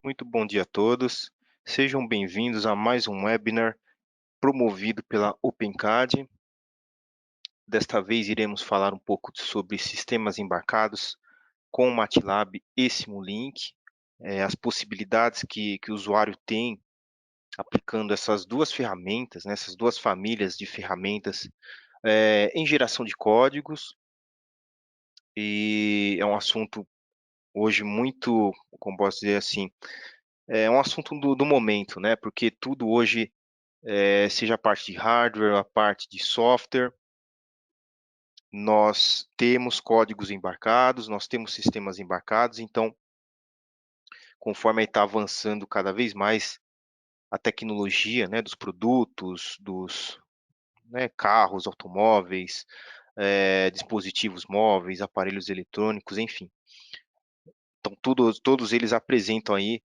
Muito bom dia a todos. Sejam bem-vindos a mais um webinar promovido pela OpenCAD. Desta vez iremos falar um pouco sobre sistemas embarcados com MATLAB e Simulink, as possibilidades que o usuário tem aplicando essas duas ferramentas, né, essas duas famílias de ferramentas em geração de códigos. E é um assunto hoje muito, como posso dizer assim, é um assunto do momento, né? Porque tudo hoje seja a parte de hardware, a parte de software, nós temos códigos embarcados, nós temos sistemas embarcados, então, conforme está avançando cada vez mais a tecnologia, né, dos produtos, dos carros, automóveis, dispositivos móveis, aparelhos eletrônicos, enfim. Então, todos eles apresentam aí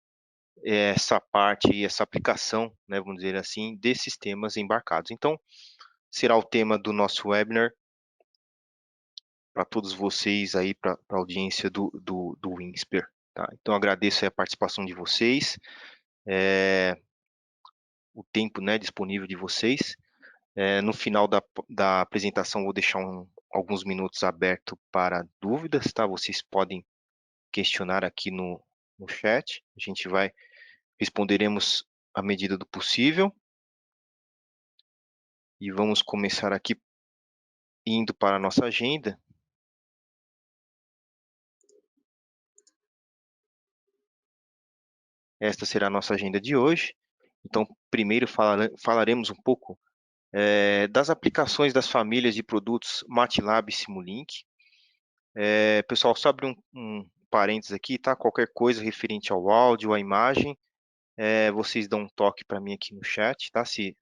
essa parte, essa aplicação, né, vamos dizer assim, de sistemas embarcados. Então, será o tema do nosso webinar para todos vocês aí, para a audiência do Winsper. Tá? Então, agradeço a participação de vocês, o tempo, né, disponível de vocês. No final da apresentação, vou deixar alguns minutos aberto para dúvidas, tá? Vocês podem questionar aqui no chat, a gente responderemos à medida do possível. E vamos começar aqui indo para a nossa agenda. Esta será a nossa agenda de hoje. Então, primeiro falaremos um pouco das aplicações das famílias de produtos MATLAB e Simulink. Pessoal, só abrir um parênteses aqui, tá? Qualquer coisa referente ao áudio, à imagem, vocês dão um toque para mim aqui no chat, tá? Se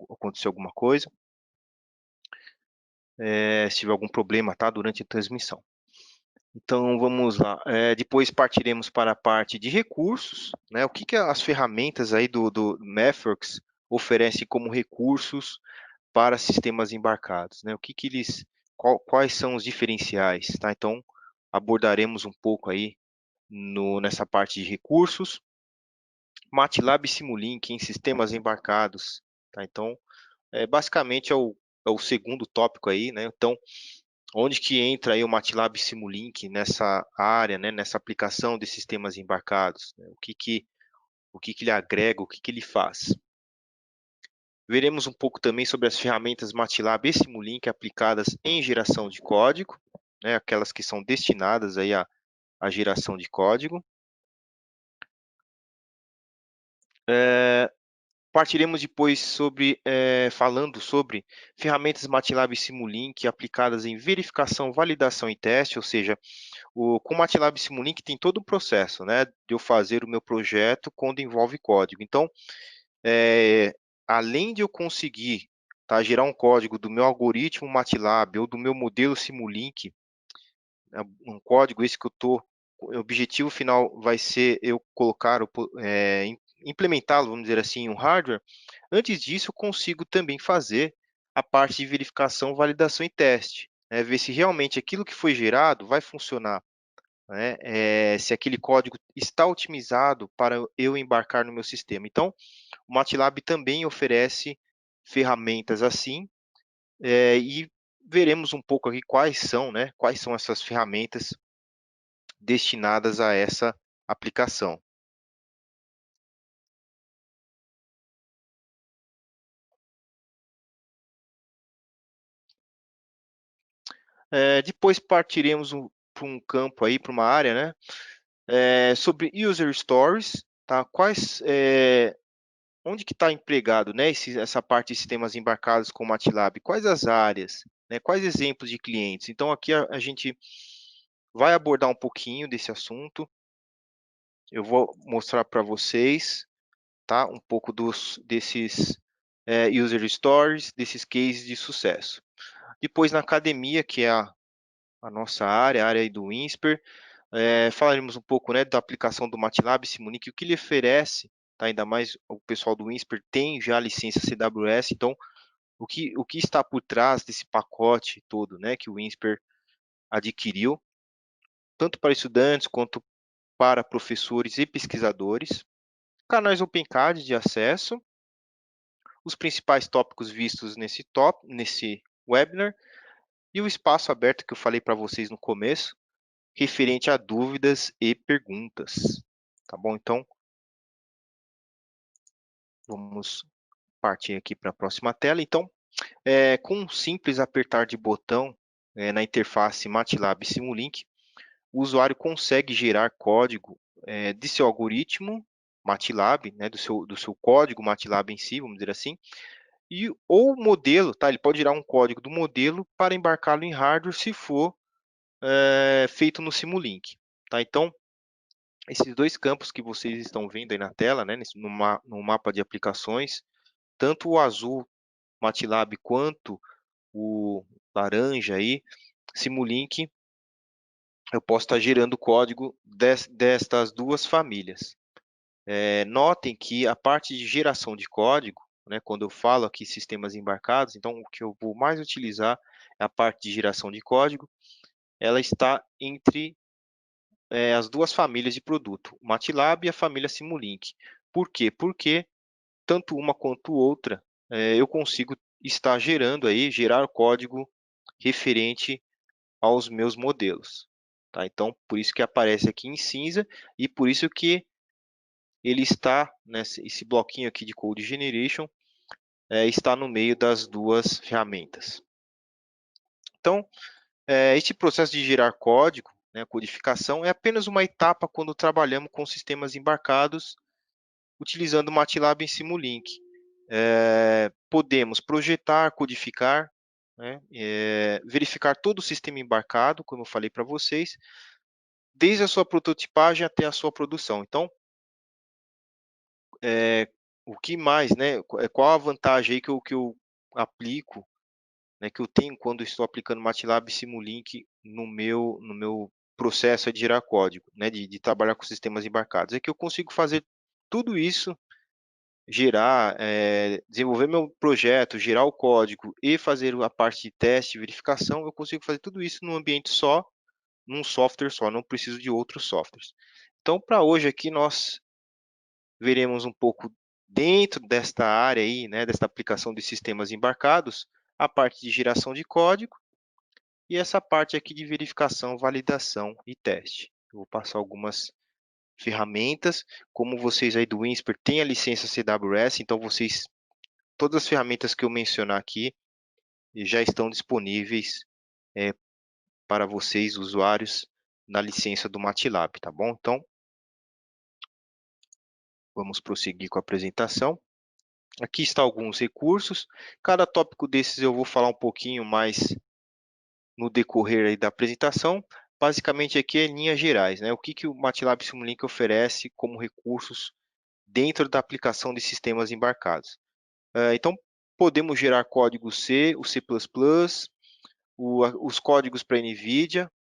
acontecer alguma coisa, se tiver algum problema, tá? Durante a transmissão. Então, vamos lá. Depois partiremos para a parte de recursos, né? O que as ferramentas aí do Mathworks oferecem como recursos para sistemas embarcados, né? Quais são os diferenciais, tá? Então, abordaremos um pouco aí nessa parte de recursos. MATLAB e Simulink em sistemas embarcados, tá? Então, basicamente é o segundo tópico aí, né? Então, onde que entra aí o MATLAB Simulink nessa área, né, nessa aplicação de sistemas embarcados? Né? O que ele agrega, o que ele faz? Veremos um pouco também sobre as ferramentas MATLAB e Simulink aplicadas em geração de código, né, aquelas que são destinadas aí à geração de código. Partiremos depois falando sobre ferramentas MATLAB e Simulink aplicadas em verificação, validação e teste, ou seja, com o MATLAB Simulink tem todo o processo, né, de eu fazer o meu projeto quando envolve código. Então, além de eu conseguir gerar um código do meu algoritmo MATLAB ou do meu modelo Simulink, um código esse que o objetivo final vai ser eu colocar, implementá-lo, vamos dizer assim, em um hardware. Antes disso, eu consigo também fazer a parte de verificação, validação e teste, né, ver se realmente aquilo que foi gerado vai funcionar, né, se aquele código está otimizado para eu embarcar no meu sistema. Então, o MATLAB também oferece ferramentas assim, e veremos um pouco aqui quais são essas ferramentas destinadas a essa aplicação. Depois partiremos para um campo aí, para uma área, né, sobre User Stories, tá? Onde que está empregado, né, essa parte de sistemas embarcados com MATLAB? Quais as áreas, né? Quais exemplos de clientes? Então, aqui a gente vai abordar um pouquinho desse assunto. Eu vou mostrar para vocês, tá, um pouco desses User Stories, desses cases de sucesso. Depois, na academia, que é a nossa área, a área aí do INSPER, falaremos um pouco, né, da aplicação do MATLAB Simulink, o que ele oferece, tá? Ainda mais o pessoal do INSPER tem já a licença CWS, então o que está por trás desse pacote todo, né, que o INSPER adquiriu, tanto para estudantes quanto para professores e pesquisadores, canais OpenCAD de acesso, os principais tópicos vistos nesse webinar e o espaço aberto que eu falei para vocês no começo, referente a dúvidas e perguntas. Tá bom? Então, vamos partir aqui para a próxima tela. Então, com um simples apertar de botão na interface MATLAB Simulink, o usuário consegue gerar código de seu algoritmo MATLAB, né, do seu código MATLAB em si, vamos dizer assim, e ou modelo, tá? Ele pode gerar um código do modelo para embarcá-lo em hardware se for feito no Simulink, tá? Então, esses dois campos que vocês estão vendo aí na tela, né, no mapa de aplicações, tanto o azul MATLAB quanto o laranja aí, Simulink, eu posso estar gerando código destas duas famílias. Notem que a parte de geração de código, né, quando eu falo aqui sistemas embarcados, então o que eu vou mais utilizar é a parte de geração de código, ela está entre as duas famílias de produto, o MATLAB e a família Simulink. Por quê? Porque tanto uma quanto outra eu consigo estar gerando aí, gerar código referente aos meus modelos. Tá? Então, por isso que aparece aqui em cinza e por isso que ele está, esse bloquinho aqui de Code Generation, está no meio das duas ferramentas. Então, este processo de gerar código, né, codificação, é apenas uma etapa quando trabalhamos com sistemas embarcados utilizando o MATLAB em Simulink. Podemos projetar, codificar, né, verificar todo o sistema embarcado, como eu falei para vocês, desde a sua prototipagem até a sua produção. Então, o que mais, né? Qual a vantagem aí que eu aplico, né, que eu tenho quando estou aplicando MATLAB Simulink no meu processo de gerar código, né, de trabalhar com sistemas embarcados? É que eu consigo fazer tudo isso, gerar, desenvolver meu projeto, gerar o código e fazer a parte de teste, verificação, eu consigo fazer tudo isso num ambiente só, num software só, não preciso de outros softwares. Então, para hoje aqui, nós veremos um pouco dentro desta área aí, né, desta aplicação de sistemas embarcados, a parte de geração de código e essa parte aqui de verificação, validação e teste. Eu vou passar algumas ferramentas, como vocês aí do Winsper têm a licença CWS, então todas as ferramentas que eu mencionar aqui já estão disponíveis para vocês, usuários, na licença do MATLAB, tá bom? Então, vamos prosseguir com a apresentação. Aqui estão alguns recursos. Cada tópico desses eu vou falar um pouquinho mais no decorrer aí da apresentação. Basicamente aqui é em linhas gerais, né? O que o MATLAB Simulink oferece como recursos dentro da aplicação de sistemas embarcados. Então, podemos gerar código C, o C++, os códigos para NVIDIA,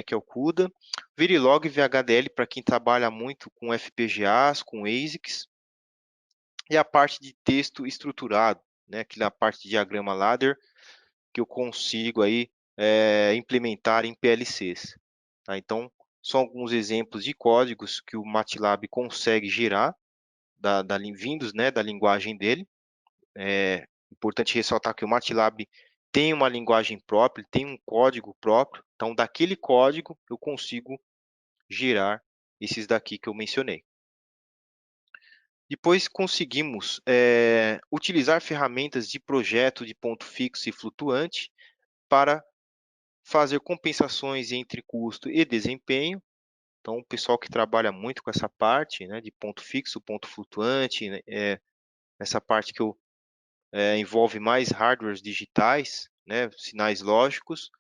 que é o CUDA, Verilog e VHDL para quem trabalha muito com FPGAs, com ASICs, e a parte de texto estruturado, né? Aqui na parte de diagrama ladder, que eu consigo aí implementar em PLCs. Tá? Então, são alguns exemplos de códigos que o MATLAB consegue gerar, vindos, né, da linguagem dele. É importante ressaltar que o MATLAB tem uma linguagem própria, tem um código próprio, então daquele código eu consigo gerar esses daqui que eu mencionei. Depois conseguimos utilizar ferramentas de projeto de ponto fixo e flutuante para fazer compensações entre custo e desempenho. Então, o pessoal que trabalha muito com essa parte, né, de ponto fixo, ponto flutuante, né, essa parte que envolve mais hardwares digitais, né, sinais lógicos,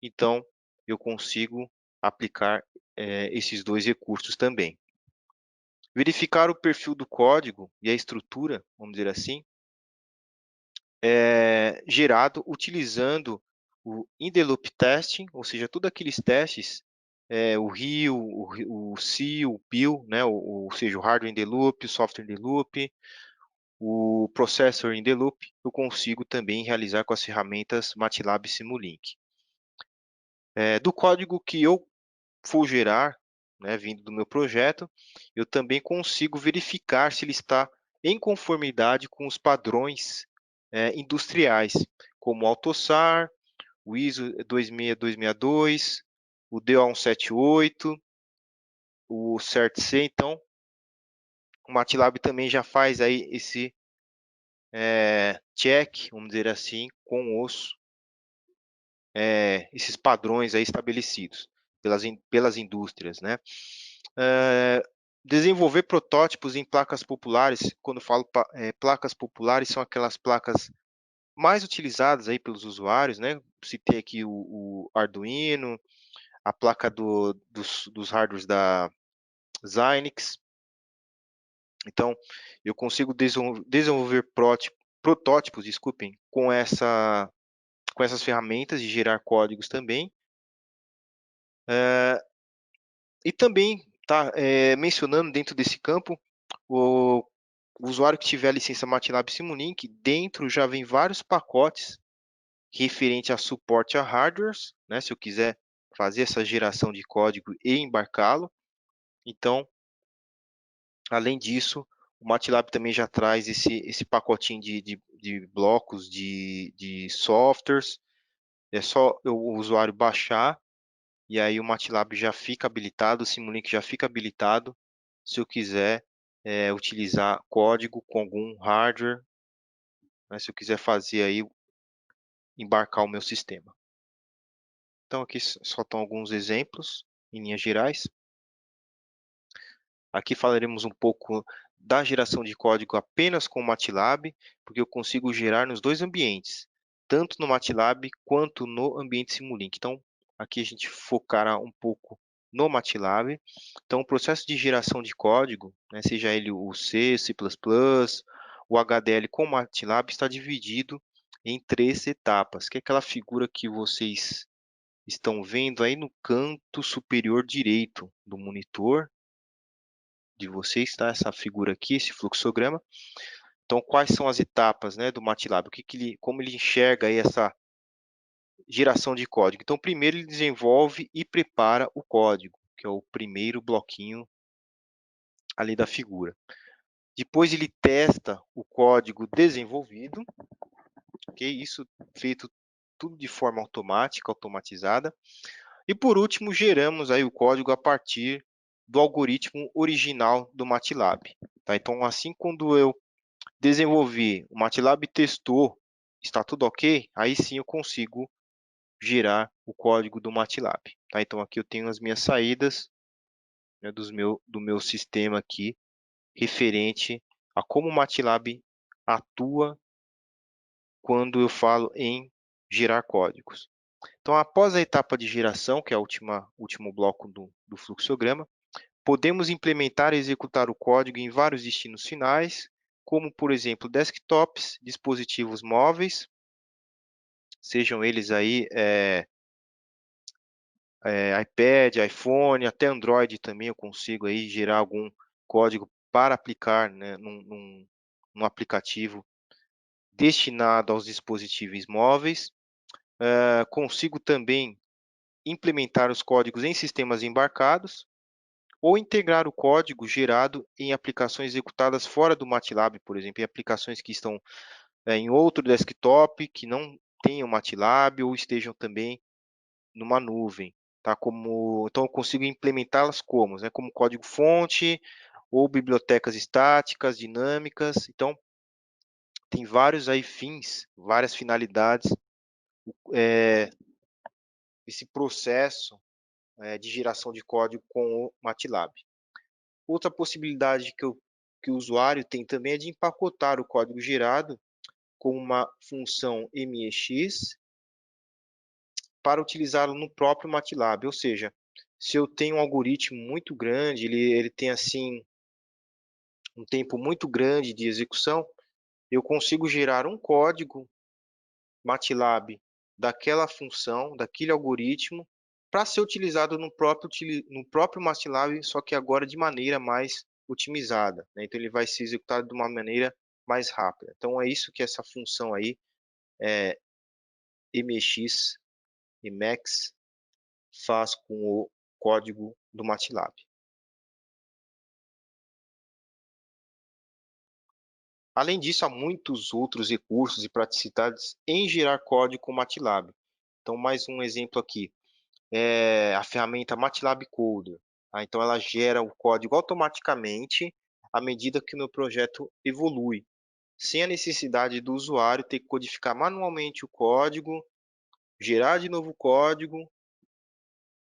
então eu consigo aplicar esses dois recursos também. Verificar o perfil do código e a estrutura, vamos dizer assim, gerado utilizando o in the loop testing, ou seja, todos aqueles testes, o RIL, o SIL, o PIL, né, ou seja, o hardware in the loop, o software in the loop, o Processor in the Loop, eu consigo também realizar com as ferramentas MATLAB Simulink. Do código que eu for gerar, né, vindo do meu projeto, eu também consigo verificar se ele está em conformidade com os padrões industriais, como o AUTOSAR, o ISO 26262, o DO178, o CERT-C. Então, o MATLAB também já faz aí esse check, vamos dizer assim, com esses padrões aí estabelecidos pelas indústrias, né? Desenvolver protótipos em placas populares. Quando eu falo placas populares, são aquelas placas mais utilizadas aí pelos usuários, né? Citei aqui o Arduino, a placa dos hardwares da Xilinx. Então, eu consigo desenvolver protótipos, desculpem, com essas ferramentas de gerar códigos também. E também, mencionando dentro desse campo, o usuário que tiver a licença MATLAB Simulink, dentro já vem vários pacotes referente a suporte a hardwares, né, se eu quiser fazer essa geração de código e embarcá-lo. Então, além disso, o MATLAB também já traz esse pacotinho de blocos de softwares. É só o usuário baixar e aí o MATLAB já fica habilitado, o Simulink já fica habilitado se eu quiser utilizar código com algum hardware, né, se eu quiser fazer aí, embarcar o meu sistema. Então aqui só estão alguns exemplos, em linhas gerais. Aqui falaremos um pouco da geração de código apenas com o MATLAB, porque eu consigo gerar nos dois ambientes, tanto no MATLAB quanto no ambiente Simulink. Então, aqui a gente focará um pouco no MATLAB. Então, o processo de geração de código, né, seja ele o C, C++, o HDL com o MATLAB, está dividido em 3 etapas, que é aquela figura que vocês estão vendo aí no canto superior direito do monitor de vocês, tá? Essa figura aqui, esse fluxograma. Então, quais são as etapas, né, do MATLAB? Como ele enxerga aí essa geração de código? Então, primeiro ele desenvolve e prepara o código, que é o primeiro bloquinho ali da figura. Depois ele testa o código desenvolvido, ok? Isso feito tudo de forma automática, automatizada. E por último, geramos aí o código a partir do algoritmo original do MATLAB. Tá? Então, assim, quando eu desenvolvi, o MATLAB testou, está tudo ok, aí sim eu consigo gerar o código do MATLAB. Tá? Então, aqui eu tenho as minhas saídas, né, do meu sistema aqui, referente a como o MATLAB atua quando eu falo em gerar códigos. Então, após a etapa de geração, que é o último bloco do fluxograma, podemos implementar e executar o código em vários destinos finais, como, por exemplo, desktops, dispositivos móveis, sejam eles aí iPad, iPhone, até Android também eu consigo aí gerar algum código para aplicar, né, num aplicativo destinado aos dispositivos móveis. Consigo também implementar os códigos em sistemas embarcados ou integrar o código gerado em aplicações executadas fora do MATLAB, por exemplo, em aplicações que estão em outro desktop, que não tenham MATLAB ou estejam também numa nuvem. Tá? Então, eu consigo implementá-las como? Né? Como código-fonte ou bibliotecas estáticas, dinâmicas. Então, tem vários aí fins, várias finalidades, esse processo de geração de código com o MATLAB. Outra possibilidade que o usuário tem também é de empacotar o código gerado com uma função MEX para utilizá-lo no próprio MATLAB. Ou seja, se eu tenho um algoritmo muito grande, ele tem assim um tempo muito grande de execução, eu consigo gerar um código MATLAB daquela função, daquele algoritmo, para ser utilizado no próprio MATLAB, só que agora de maneira mais otimizada, né? Então, ele vai ser executado de uma maneira mais rápida. Então é isso que essa função aí, MX, Emacs, faz com o código do MATLAB. Além disso, há muitos outros recursos e praticidades em gerar código com MATLAB. Então, mais um exemplo aqui, é a ferramenta MATLAB Coder. Tá? Então, ela gera o código automaticamente à medida que o meu projeto evolui, sem a necessidade do usuário ter que codificar manualmente o código, gerar de novo o código,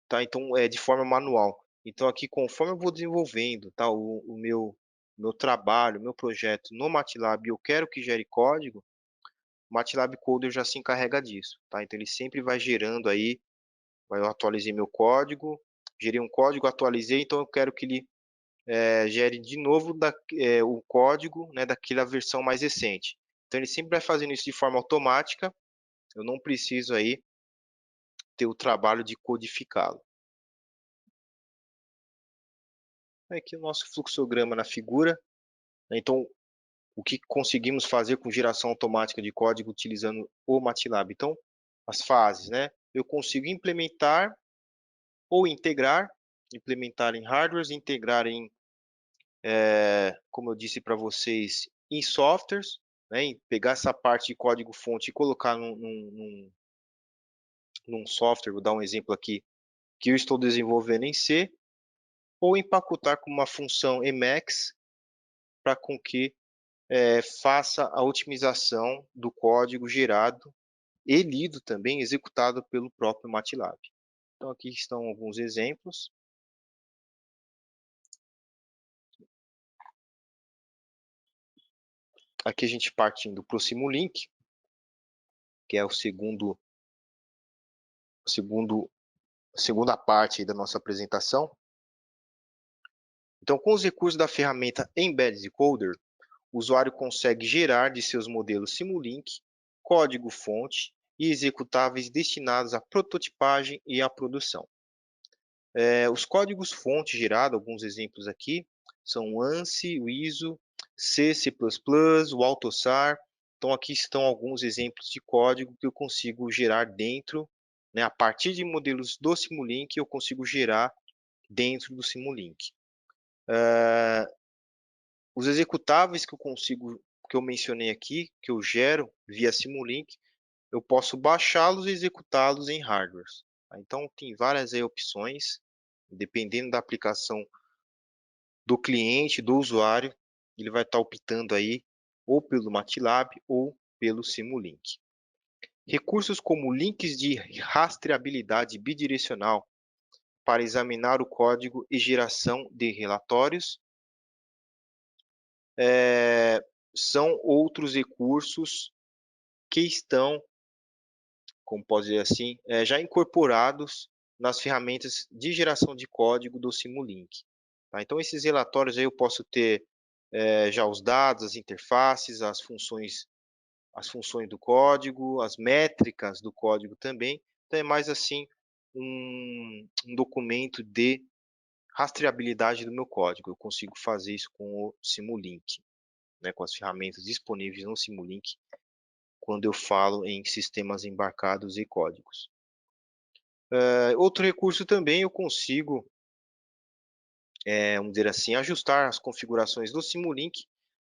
tá? Então, é de forma manual. Então, aqui, conforme eu vou desenvolvendo, tá, o meu trabalho, meu projeto no MATLAB, eu quero que gere código, o MATLAB Coder já se encarrega disso, tá? Então, ele sempre vai gerando aí, eu atualizei meu código, gerei um código, atualizei, então eu quero que ele gere de novo o código, né, daquela versão mais recente. Então, ele sempre vai fazendo isso de forma automática, eu não preciso aí ter o trabalho de codificá-lo. Aqui o nosso fluxograma na figura, né? Então, o que conseguimos fazer com geração automática de código utilizando o MATLAB? Então, as fases, né? Eu consigo implementar ou integrar, implementar em hardwares, integrar em, como eu disse para vocês, em softwares, né? Em pegar essa parte de código-fonte e colocar num software, vou dar um exemplo aqui, que eu estou desenvolvendo em C, ou empacotar com uma função Emacs para com que faça a otimização do código gerado e lido também, executado pelo próprio MATLAB. Então, aqui estão alguns exemplos. Aqui a gente partindo para o Simulink, que é a segunda parte da nossa apresentação. Então, com os recursos da ferramenta Embedded Coder, o usuário consegue gerar de seus modelos Simulink código-fonte e executáveis destinados à prototipagem e à produção. Os códigos-fonte gerados, alguns exemplos aqui, são o ANSI, o ISO, C, C++, o AutoSAR. Então, aqui estão alguns exemplos de código que eu consigo gerar dentro, né, a partir de modelos do Simulink, eu consigo gerar dentro do Simulink. Os executáveis que eu mencionei aqui, que eu gero via Simulink, eu posso baixá-los e executá-los em hardwares. Tá? Então, tem várias aí opções, dependendo da aplicação do cliente, do usuário, ele vai estar optando aí ou pelo MATLAB ou pelo Simulink. Recursos como links de rastreabilidade bidirecional para examinar o código e geração de relatórios são outros recursos que estão, como pode dizer assim, já incorporados nas ferramentas de geração de código do Simulink. Tá? Então, esses relatórios aí eu posso ter já os dados, as interfaces, as funções do código, as métricas do código também. Então, é mais assim um documento de rastreabilidade do meu código. Eu consigo fazer isso com o Simulink, né, com as ferramentas disponíveis no Simulink, quando eu falo em sistemas embarcados e códigos. Outro recurso também eu consigo, vamos dizer assim, ajustar as configurações do Simulink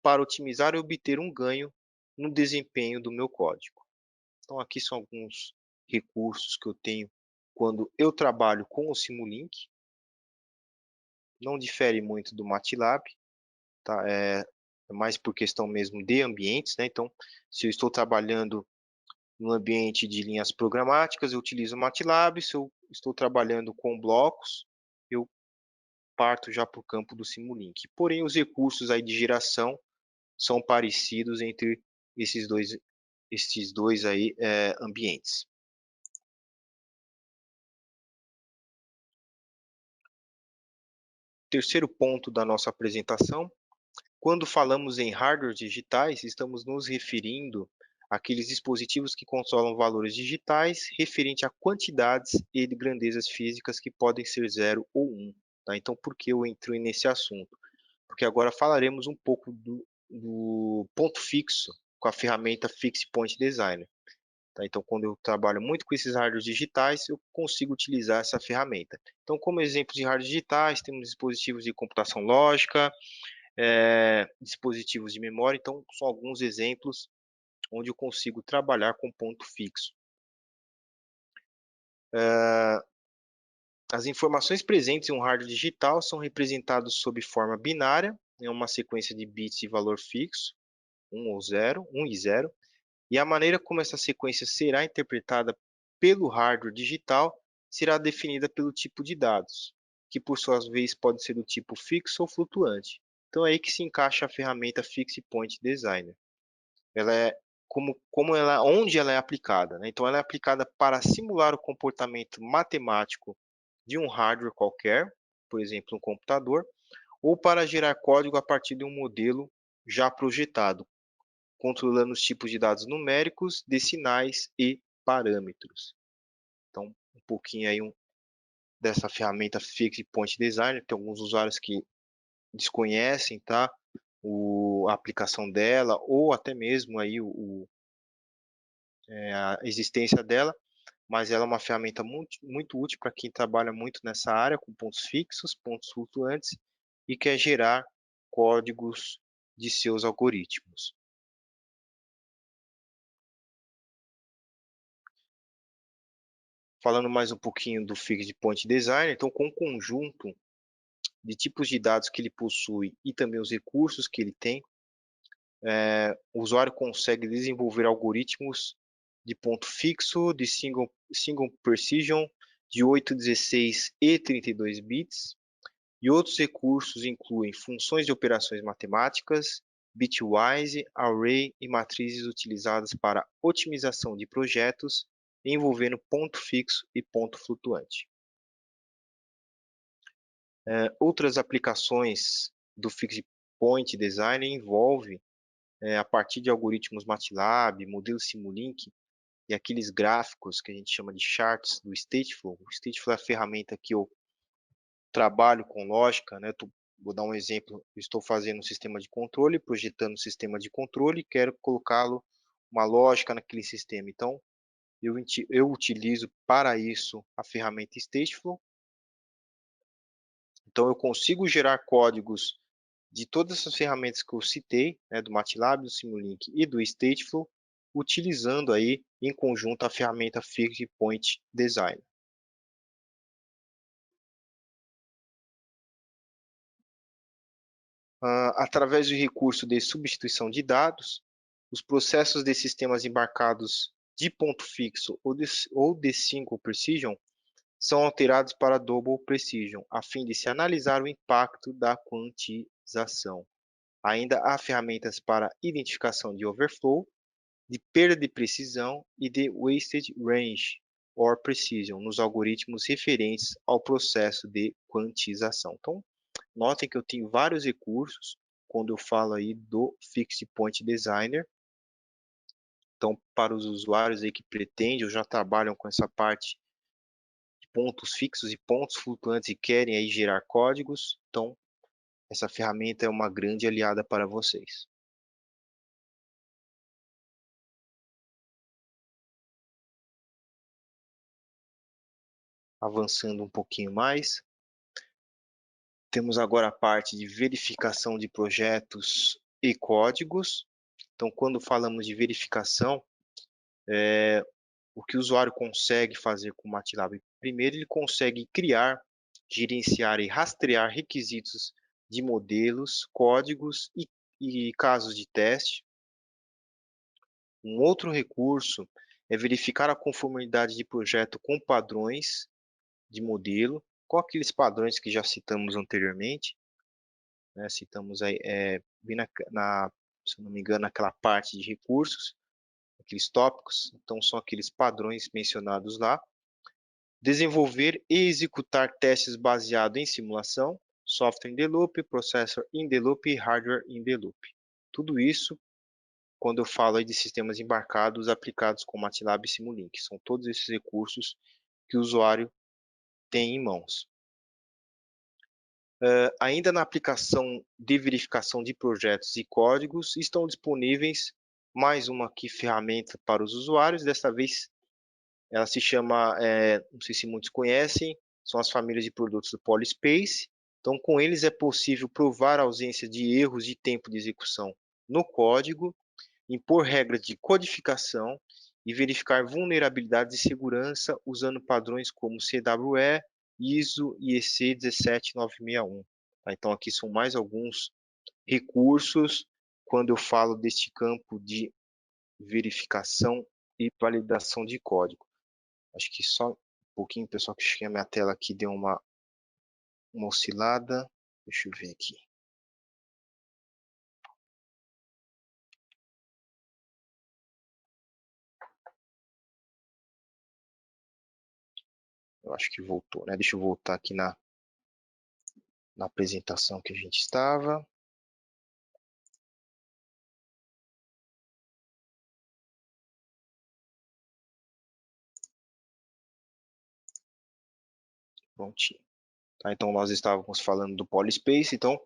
para otimizar e obter um ganho no desempenho do meu código. Então, aqui são alguns recursos que eu tenho quando eu trabalho com o Simulink. Não difere muito do MATLAB, tá? É mais por questão mesmo de ambientes, né? Então, se eu estou trabalhando no ambiente de linhas programáticas, eu utilizo o MATLAB. Se eu estou trabalhando com blocos, eu parto já para o campo do Simulink. Porém, os recursos aí de geração são parecidos entre esses dois aí, ambientes. Terceiro ponto da nossa apresentação: quando falamos em hardware digitais, estamos nos referindo àqueles dispositivos que controlam valores digitais referente a quantidades e de grandezas físicas que podem ser 0 ou 1. Tá? Então, por que eu entrei nesse assunto? Porque agora falaremos um pouco do ponto fixo com a ferramenta Fixed Point Designer. Tá? Então, quando eu trabalho muito com esses hardwares digitais, eu consigo utilizar essa ferramenta. Então, como exemplo de hardwares digitais, temos dispositivos de computação lógica, dispositivos de memória. Então, são alguns exemplos onde eu consigo trabalhar com ponto fixo. As informações presentes em um hardware digital são representadas sob forma binária, em uma sequência de bits de valor fixo, 1 ou 0, 1 e 0, e a maneira como essa sequência será interpretada pelo hardware digital será definida pelo tipo de dados, que por sua vez pode ser do tipo fixo ou flutuante. Então é aí que se encaixa a ferramenta Fixed Point Designer. Ela é onde ela é aplicada, né? Então ela é aplicada para simular o comportamento matemático de um hardware qualquer, por exemplo, um computador, ou para gerar código a partir de um modelo já projetado, controlando os tipos de dados numéricos, decinais e parâmetros. Então, um pouquinho aí dessa ferramenta Fixed Point Designer. Tem alguns usuários que desconhecem, tá? A aplicação dela ou até mesmo aí a existência dela, mas ela é uma ferramenta muito útil para quem trabalha muito nessa área com pontos fixos, pontos flutuantes e quer gerar códigos de seus algoritmos. Falando mais um pouquinho do Fixed Point Design, então com o conjunto de tipos de dados que ele possui e também os recursos que ele tem, o usuário consegue desenvolver algoritmos de ponto fixo, de single precision, de 8, 16 e 32 bits, e outros recursos incluem funções de operações matemáticas, bitwise, array e matrizes utilizadas para otimização de projetos envolvendo ponto fixo e ponto flutuante. Outras aplicações do Fixed Point Design envolvem, a partir de algoritmos MATLAB, modelo Simulink e aqueles gráficos que a gente chama de charts do Stateflow. O Stateflow é a ferramenta que eu trabalho com lógica, né? Vou dar um exemplo, estou fazendo um sistema de controle, projetando um sistema de controle e quero colocá-lo uma lógica naquele sistema. Então, eu utilizo para isso a ferramenta Stateflow. Então, eu consigo gerar códigos de todas essas ferramentas que eu citei, né, do MATLAB, do Simulink e do Stateflow, utilizando aí em conjunto a ferramenta Fixed Point Design. Através do recurso de substituição de dados, os processos de sistemas embarcados de ponto fixo ou de single precision são alterados para double precision, a fim de se analisar o impacto da quantização. Ainda há ferramentas para identificação de overflow, de perda de precisão e de wasted range or precision nos algoritmos referentes ao processo de quantização. Então, notem que eu tenho vários recursos quando eu falo aí do Fixed Point Designer. Então, para os usuários aí que pretendem ou já trabalham com essa parte de pontos fixos e pontos flutuantes e querem aí gerar códigos, então essa ferramenta é uma grande aliada para vocês. Avançando um pouquinho mais, temos agora a parte de verificação de projetos e códigos. Então, quando falamos de verificação, o que o usuário consegue fazer com o MATLAB? Primeiro, ele consegue criar, gerenciar e rastrear requisitos de modelos, códigos e casos de teste. Um outro recurso é verificar a conformidade de projeto com padrões de modelo, com aqueles padrões que já citamos anteriormente, né? Citamos aí, se eu não me engano, naquela parte de recursos, aqueles tópicos, então são aqueles padrões mencionados lá. Desenvolver e executar testes baseados em simulação, software in the loop, processor in the loop e hardware in the loop. Tudo isso quando eu falo aí de sistemas embarcados aplicados com MATLAB e Simulink. São todos esses recursos que o usuário tem em mãos. Ainda na aplicação de verificação de projetos e códigos, estão disponíveis mais uma aqui ferramenta para os usuários. Desta vez, ela se chama, não sei se muitos conhecem, são as famílias de produtos do Polyspace. Então, com eles é possível provar a ausência de erros de tempo de execução no código, impor regras de codificação e verificar vulnerabilidades de segurança usando padrões como CWE, ISO e EC 17961. Tá? Então, aqui são mais alguns recursos quando eu falo deste campo de verificação e validação de código. Acho que só um pouquinho, pessoal, que a minha tela aqui deu uma oscilada. Deixa eu ver aqui. Eu acho que voltou, né? Deixa eu voltar aqui na apresentação que a gente estava. Prontinho. Tá? Então, nós estávamos falando do Polyspace. Então,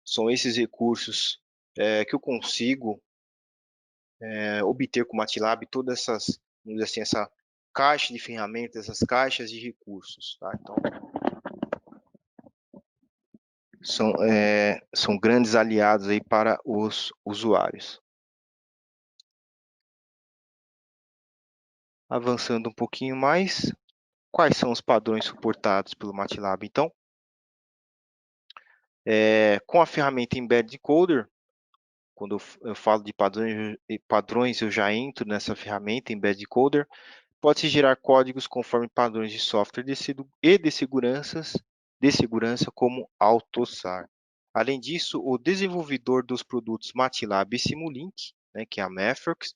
são esses recursos que eu consigo obter com o MATLAB, todas essas, vamos dizer assim, essa caixa de ferramentas, essas caixas de recursos. Tá? Então, são grandes aliados aí para os usuários. Avançando um pouquinho mais, quais são os padrões suportados pelo MATLAB? Então, com a ferramenta Embedded Coder, quando eu falo de padrões, eu já entro nessa ferramenta Embedded Coder, pode-se gerar códigos conforme padrões de software e de segurança como AutoSAR. Além disso, o desenvolvedor dos produtos MATLAB e Simulink, né, que é a Methworks,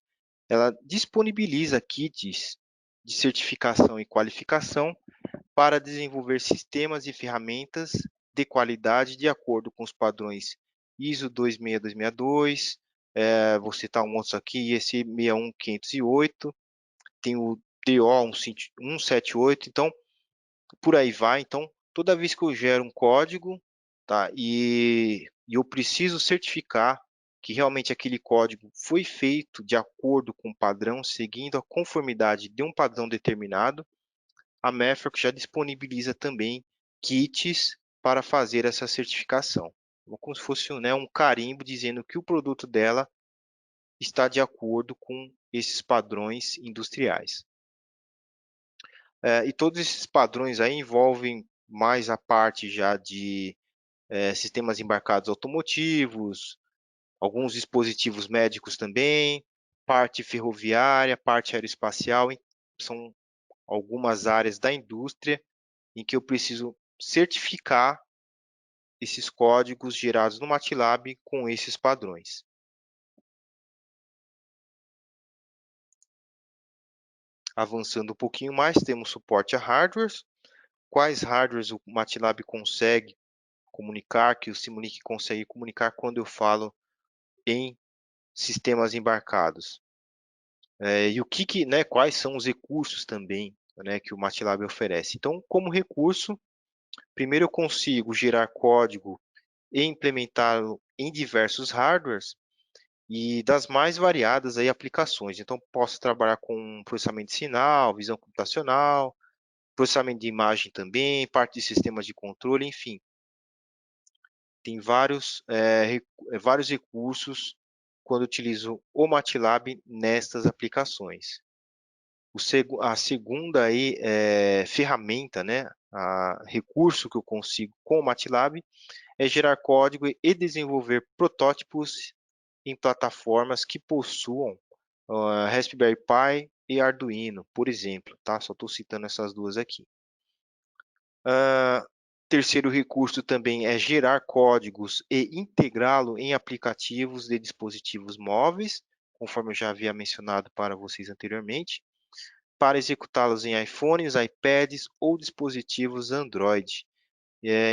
ela disponibiliza kits de certificação e qualificação para desenvolver sistemas e ferramentas de qualidade de acordo com os padrões ISO 26262, vou citar um outro aqui, esse 61508, tem o DO 178, então por aí vai. Então, toda vez que eu gero um código, tá, e eu preciso certificar que realmente aquele código foi feito de acordo com o padrão, seguindo a conformidade de um padrão determinado, a Methworks já disponibiliza também kits para fazer essa certificação. Como se fosse, né, um carimbo dizendo que o produto dela está de acordo com esses padrões industriais. E todos esses padrões aí envolvem mais a parte já de sistemas embarcados automotivos, alguns dispositivos médicos também, parte ferroviária, parte aeroespacial, são algumas áreas da indústria em que eu preciso certificar esses códigos gerados no MATLAB com esses padrões. Avançando um pouquinho mais, temos suporte a hardwares. Quais hardwares o MATLAB consegue comunicar, que o Simulink consegue comunicar quando eu falo em sistemas embarcados? E né, quais são os recursos também, né, que o MATLAB oferece? Então, como recurso, primeiro eu consigo gerar código e implementá-lo em diversos hardwares e das mais variadas aí aplicações. Então, posso trabalhar com processamento de sinal, visão computacional, processamento de imagem também, parte de sistemas de controle, enfim. Tem vários recursos quando utilizo o MATLAB nestas aplicações. A segunda aí, ferramenta, né, recurso que eu consigo com o MATLAB é gerar código e desenvolver protótipos em plataformas que possuam Raspberry Pi e Arduino, por exemplo, tá? Só estou citando essas duas aqui. Terceiro recurso também é gerar códigos e integrá-lo em aplicativos de dispositivos móveis, conforme eu já havia mencionado para vocês anteriormente, para executá-los em iPhones, iPads ou dispositivos Android.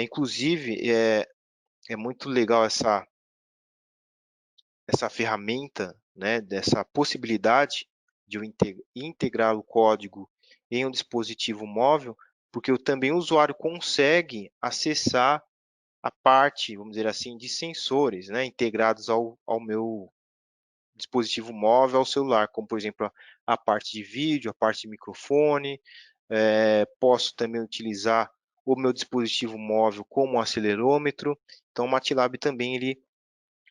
Inclusive, é muito legal essa ferramenta, né, dessa possibilidade de eu integrar o código em um dispositivo móvel, porque também o usuário consegue acessar a parte, vamos dizer assim, de sensores, né, integrados ao meu dispositivo móvel, ao celular, como, por exemplo, a parte de vídeo, a parte de microfone. Posso também utilizar o meu dispositivo móvel como um acelerômetro. Então, o MATLAB também ele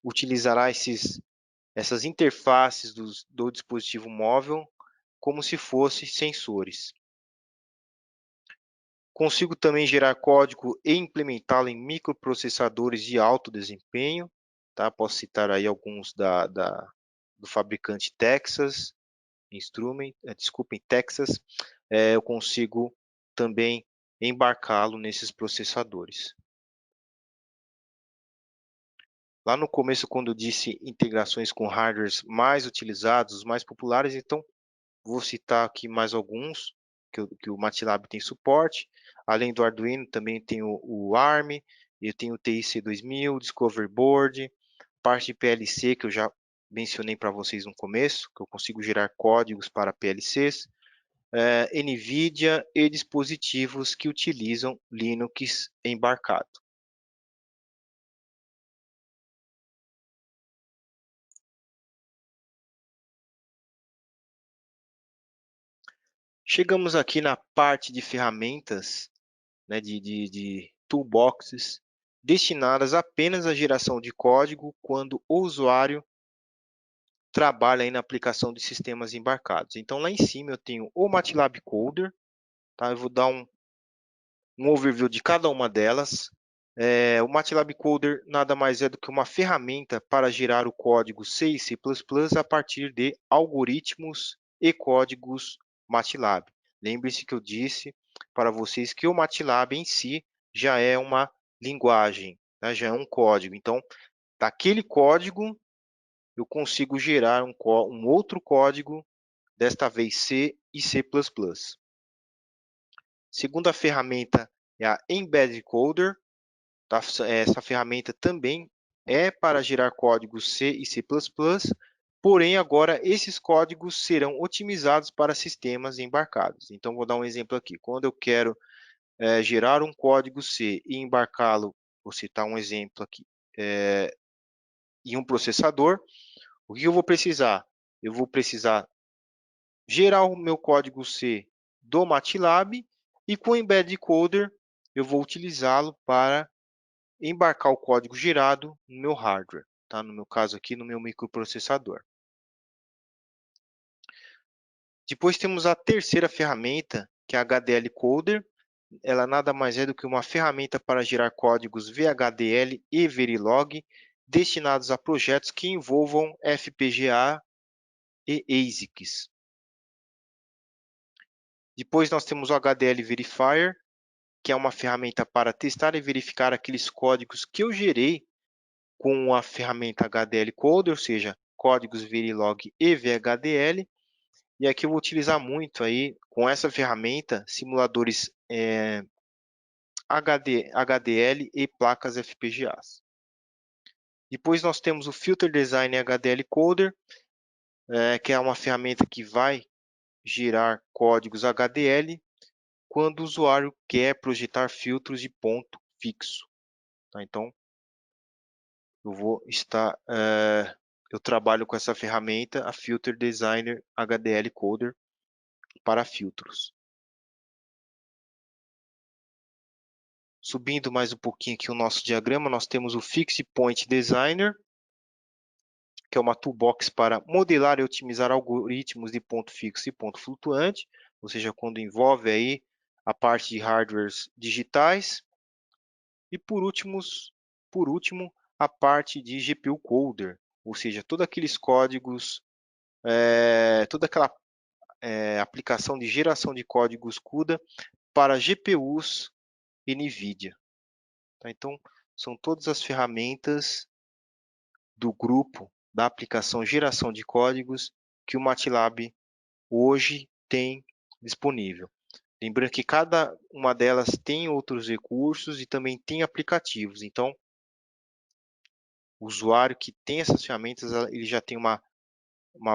utilizará essas interfaces do dispositivo móvel como se fossem sensores. Consigo também gerar código e implementá-lo em microprocessadores de alto desempenho. Tá? Posso citar aí alguns do fabricante Texas Instrument, desculpem, Texas. Eu consigo também embarcá-lo nesses processadores. Lá no começo, quando eu disse integrações com hardwares mais utilizados, os mais populares, então vou citar aqui mais alguns que o MATLAB tem suporte. Além do Arduino, também tem o ARM, eu tenho o TIC 2000, Discovery Board, parte de PLC que eu já mencionei para vocês no começo, que eu consigo gerar códigos para PLCs, NVIDIA e dispositivos que utilizam Linux embarcado. Chegamos aqui na parte de ferramentas, né, de toolboxes, destinadas apenas à geração de código quando o usuário trabalha aí na aplicação de sistemas embarcados. Então, lá em cima eu tenho o MATLAB Coder, tá? Eu vou dar um overview de cada uma delas. O MATLAB Coder nada mais é do que uma ferramenta para gerar o código C e C++ a partir de algoritmos e códigos MATLAB. Lembre-se que eu disse para vocês que o MATLAB em si já é uma linguagem, né? Já é um código. Então, daquele código, eu consigo gerar um outro código, desta vez C e C++. Segunda ferramenta é a Embedded Coder. Tá? Essa ferramenta também é para gerar códigos C e C++, porém agora esses códigos serão otimizados para sistemas embarcados. Então vou dar um exemplo aqui. Quando eu quero gerar um código C e embarcá-lo, vou citar um exemplo aqui, em um processador, o que eu vou precisar? Eu vou precisar gerar o meu código C do MATLAB e com o Embedded Coder eu vou utilizá-lo para embarcar o código gerado no meu hardware, tá? No meu caso aqui, no meu microprocessador. Depois temos a terceira ferramenta, que é a HDL Coder. Ela nada mais é do que uma ferramenta para gerar códigos VHDL e Verilog destinados a projetos que envolvam FPGA e ASICs. Depois nós temos o HDL Verifier, que é uma ferramenta para testar e verificar aqueles códigos que eu gerei com a ferramenta HDL Coder, ou seja, códigos Verilog e VHDL. E aqui eu vou utilizar muito aí, com essa ferramenta, simuladores HDL e placas FPGAs. Depois nós temos o Filter Design HDL Coder, que é uma ferramenta que vai gerar códigos HDL quando o usuário quer projetar filtros de ponto fixo. Tá? Então, eu trabalho com essa ferramenta, a Filter Designer HDL Coder, para filtros. Subindo mais um pouquinho aqui o nosso diagrama, nós temos o Fixed Point Designer, que é uma toolbox para modelar e otimizar algoritmos de ponto fixo e ponto flutuante, ou seja, quando envolve aí a parte de hardwares digitais. E por último, a parte de GPU Coder, ou seja, todos aqueles códigos, toda aquela aplicação de geração de códigos CUDA para GPUs NVIDIA. Tá? Então, são todas as ferramentas do grupo da aplicação geração de códigos que o MATLAB hoje tem disponível. Lembrando que cada uma delas tem outros recursos e também tem aplicativos. Então, o usuário que tem essas ferramentas, ele já tem uma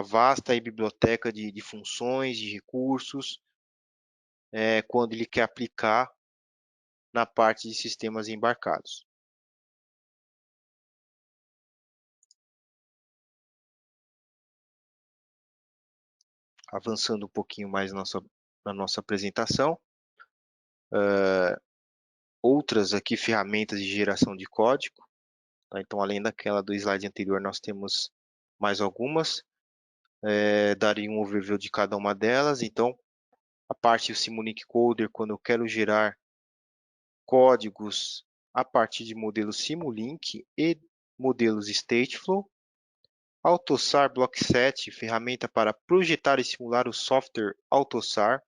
vasta biblioteca de funções, de recursos, quando ele quer aplicar na parte de sistemas embarcados. avançando um pouquinho mais na nossa apresentação. Outras aqui ferramentas de geração de código. Tá? Então, além daquela do slide anterior, nós temos mais algumas. Darei um overview de cada uma delas. Então, a parte do Simulink Coder, quando eu quero gerar códigos a partir de modelos Simulink e modelos Stateflow. AutoSAR Blockset, ferramenta para projetar e simular o software AutoSAR.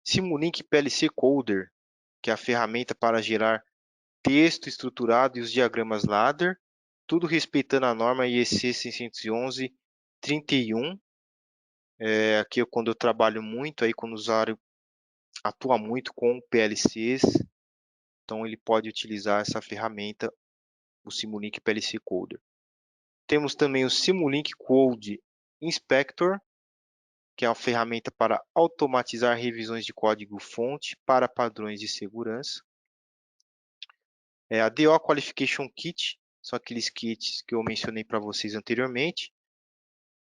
Simulink PLC Coder, que é a ferramenta para gerar texto estruturado e os diagramas ladder, tudo respeitando a norma IEC 611-31. Aqui é quando eu trabalho muito, aí quando o usuário atua muito com PLCs, então ele pode utilizar essa ferramenta, o Simulink PLC Coder. Temos também o Simulink Code Inspector, que é uma ferramenta para automatizar revisões de código-fonte para padrões de segurança. A DO Qualification Kit, são aqueles kits que eu mencionei para vocês anteriormente,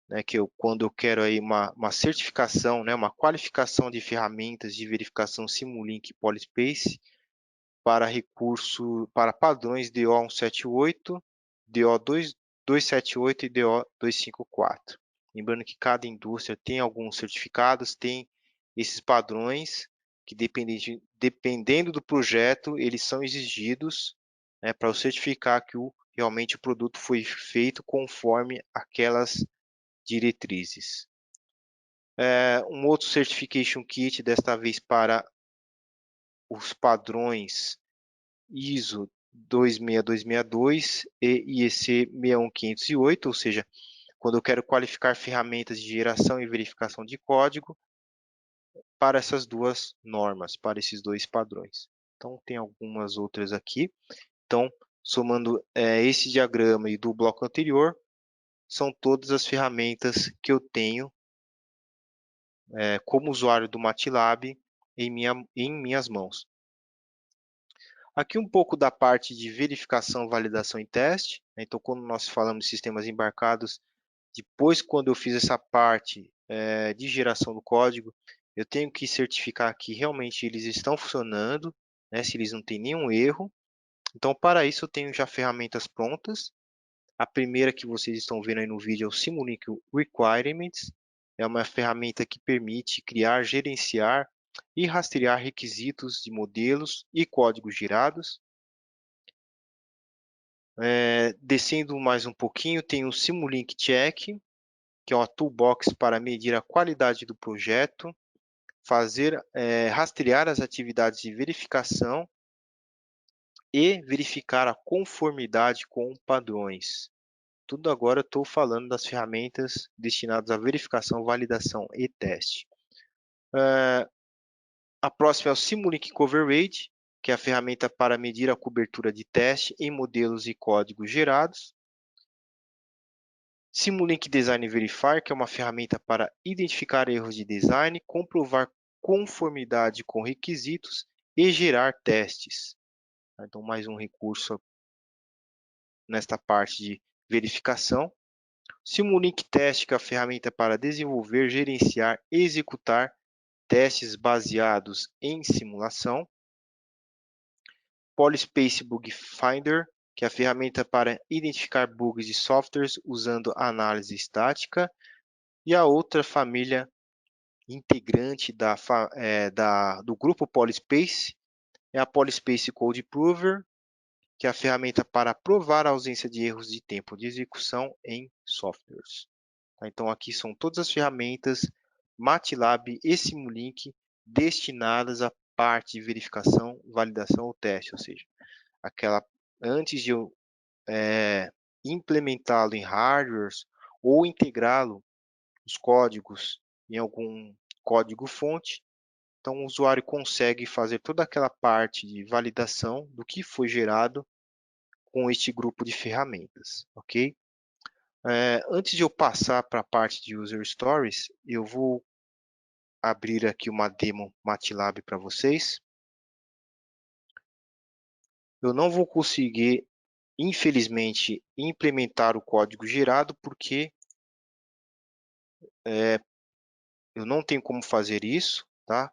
né, quando eu quero aí uma certificação, né, uma qualificação de ferramentas de verificação Simulink Polyspace para para padrões DO 178, DO 278 e DO 254. Lembrando que cada indústria tem alguns certificados, tem esses padrões que dependendo do projeto, eles são exigidos, né, para eu certificar que realmente o produto foi feito conforme aquelas diretrizes. Um outro Certification Kit, desta vez para os padrões ISO 26262 e IEC 61508, ou seja, quando eu quero qualificar ferramentas de geração e verificação de código para essas duas normas, para esses dois padrões. Então, tem algumas outras aqui. Então, somando esse diagrama e do bloco anterior, são todas as ferramentas que eu tenho como usuário do MATLAB em minhas mãos. Aqui um pouco da parte de verificação, validação e teste. Então, quando nós falamos de sistemas embarcados, depois quando eu fiz essa parte de geração do código, eu tenho que certificar que realmente eles estão funcionando, né, se eles não têm nenhum erro. Então, para isso, eu tenho já ferramentas prontas. A primeira que vocês estão vendo aí no vídeo é o Simulink Requirements. É uma ferramenta que permite criar, gerenciar e rastrear requisitos de modelos e códigos gerados. Descendo mais um pouquinho, tem o Simulink Check, que é uma toolbox para medir a qualidade do projeto, rastrear as atividades de verificação e verificar a conformidade com padrões. Tudo agora eu estou falando das ferramentas destinadas à verificação, validação e teste. A próxima é o Simulink Coverage, que é a ferramenta para medir a cobertura de teste em modelos e códigos gerados. Simulink Design Verifier, que é uma ferramenta para identificar erros de design, comprovar conformidade com requisitos e gerar testes. Então, mais um recurso nesta parte de verificação. Simulink Test, que é a ferramenta para desenvolver, gerenciar e executar testes baseados em simulação. Polyspace Bug Finder, que é a ferramenta para identificar bugs de softwares usando análise estática. E a outra família integrante do grupo Polyspace é a Polyspace Code Prover, que é a ferramenta para provar a ausência de erros de tempo de execução em softwares. Então, aqui são todas as ferramentas MATLAB e Simulink destinadas à parte de verificação, validação ou teste, ou seja, antes de eu implementá-lo em hardwares ou integrá-lo, os códigos, em algum código-fonte, então o usuário consegue fazer toda aquela parte de validação do que foi gerado com este grupo de ferramentas, ok? Antes de eu passar para a parte de User Stories, eu vou abrir aqui uma demo MATLAB para vocês. Eu não vou conseguir, infelizmente, implementar o código gerado, porque eu não tenho como fazer isso, tá?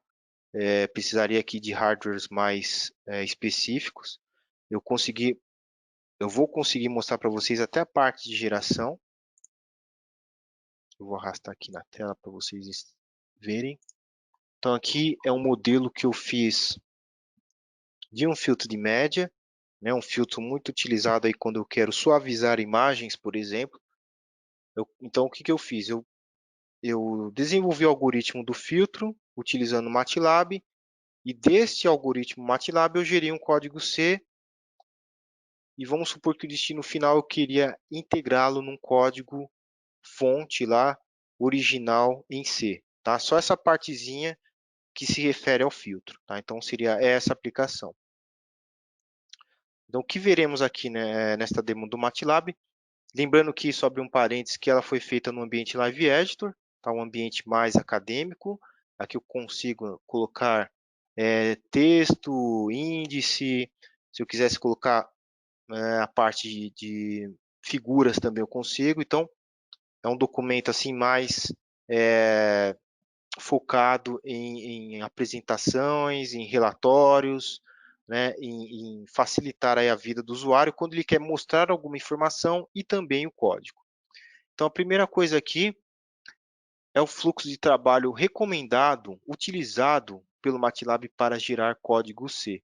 Precisaria aqui de hardwares mais específicos. Eu vou conseguir mostrar para vocês até a parte de geração. Eu vou arrastar aqui na tela para vocês verem. Então aqui é um modelo que eu fiz de um filtro de média, né? Um filtro muito utilizado aí quando eu quero suavizar imagens, por exemplo. Então o que que eu fiz? Eu desenvolvi o algoritmo do filtro utilizando o MATLAB e deste algoritmo MATLAB eu gerei um código C e vamos supor que o destino final eu queria integrá-lo num código fonte lá original em C, tá? Só essa partezinha que se refere ao filtro, tá? Então seria essa aplicação. Então o que veremos aqui, né, nesta demo do MATLAB, lembrando que isso abre um parênteses que ela foi feita no ambiente Live Editor, tá? Um ambiente mais acadêmico. Aqui eu consigo colocar texto, índice. Se eu quisesse colocar a parte de figuras também eu consigo. Então é um documento assim mais focado em apresentações, em relatórios, né, em facilitar aí a vida do usuário quando ele quer mostrar alguma informação e também o código. Então, a primeira coisa aqui é o fluxo de trabalho recomendado, utilizado pelo MATLAB para gerar código C,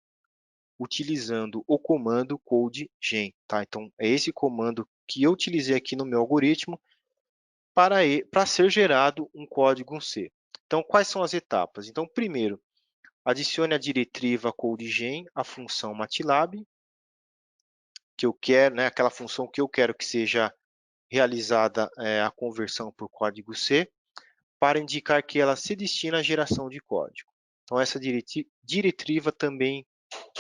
utilizando o comando CodeGen. Tá? Então, é esse comando que eu utilizei aqui no meu algoritmo para ser gerado um código C. Então, quais são as etapas? Então, primeiro, adicione a diretriva CodeGen à função MATLAB, que eu quero, né, aquela função que eu quero que seja realizada a conversão por código C, para indicar que ela se destina à geração de código. Então, essa diretriva também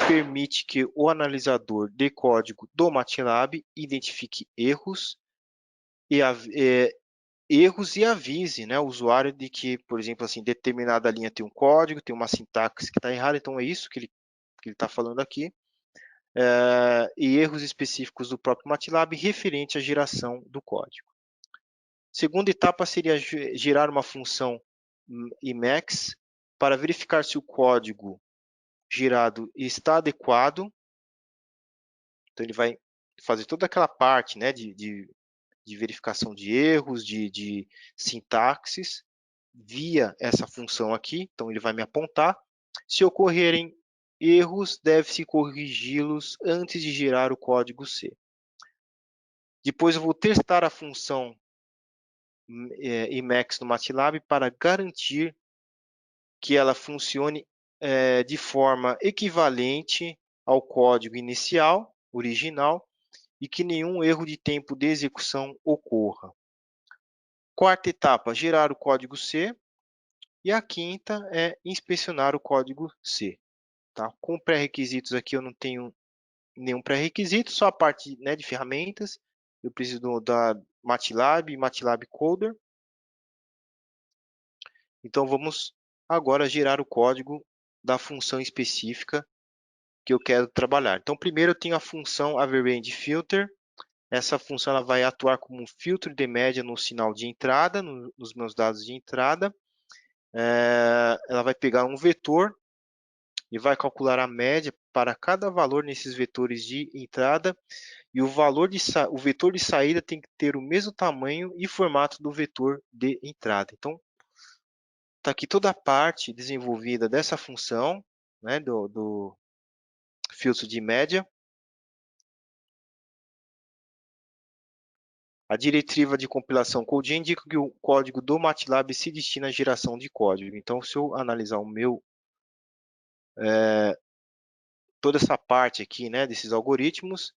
permite que o analisador de código do MATLAB identifique erros e avise, né, o usuário de que, por exemplo, assim, determinada linha tem um código, tem uma sintaxe que está errada, então é isso que ele está falando aqui, e erros específicos do próprio MATLAB referente à geração do código. Segunda etapa seria gerar uma função Emacs para verificar se o código gerado está adequado. Então, ele vai fazer toda aquela parte, né, de verificação de erros, de sintaxes, via essa função aqui. Então, ele vai me apontar. Se ocorrerem erros, deve-se corrigi-los antes de gerar o código C. Depois, eu vou testar a função Emacs no MATLAB para garantir que ela funcione de forma equivalente ao código inicial, original, e que nenhum erro de tempo de execução ocorra. Quarta etapa, gerar o código C. E a quinta é inspecionar o código C. Tá? Com pré-requisitos aqui eu não tenho nenhum pré-requisito, só a parte, né, de ferramentas. Eu preciso da MATLAB e MATLAB Coder. Então vamos agora gerar o código da função específica que eu quero trabalhar. Então primeiro eu tenho a função AverRangeFilter. Essa função ela vai atuar como um filtro de média no sinal de entrada, nos meus dados de entrada. Ela vai pegar um vetor e vai calcular a média para cada valor nesses vetores de entrada e o vetor de saída tem que ter o mesmo tamanho e formato do vetor de entrada. Então, está aqui toda a parte desenvolvida dessa função, né, do filtro de média. A diretriva de compilação CodeGen indica que o código do MATLAB se destina à geração de código. Então, se eu analisar toda essa parte aqui, né, desses algoritmos,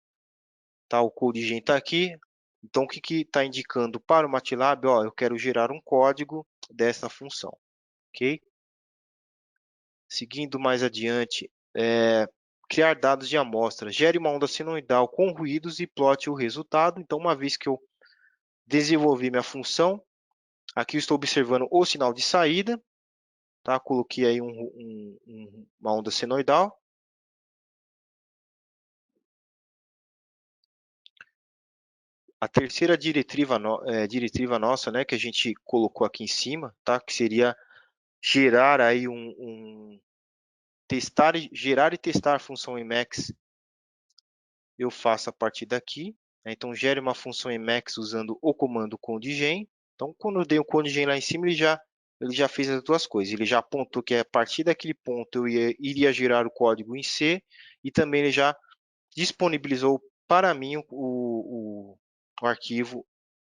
tá, o CodeGen está aqui. Então, o que está indicando para o MATLAB? Ó, eu quero gerar um código dessa função. Ok? Seguindo mais adiante, criar dados de amostra. Gere uma onda senoidal com ruídos e plote o resultado. Então, uma vez que eu desenvolvi minha função, aqui eu estou observando o sinal de saída. Tá? Coloquei aí uma onda senoidal. a terceira diretriva nossa, né, que a gente colocou aqui em cima, tá? Que seria gerar aí gerar e testar a função Emacs, eu faço a partir daqui, né? Então gere uma função Emacs usando o comando codegen. Então quando eu dei o codegen lá em cima, ele já fez as duas coisas. Ele já apontou que a partir daquele ponto eu iria gerar o código em C e também ele já disponibilizou para mim o arquivo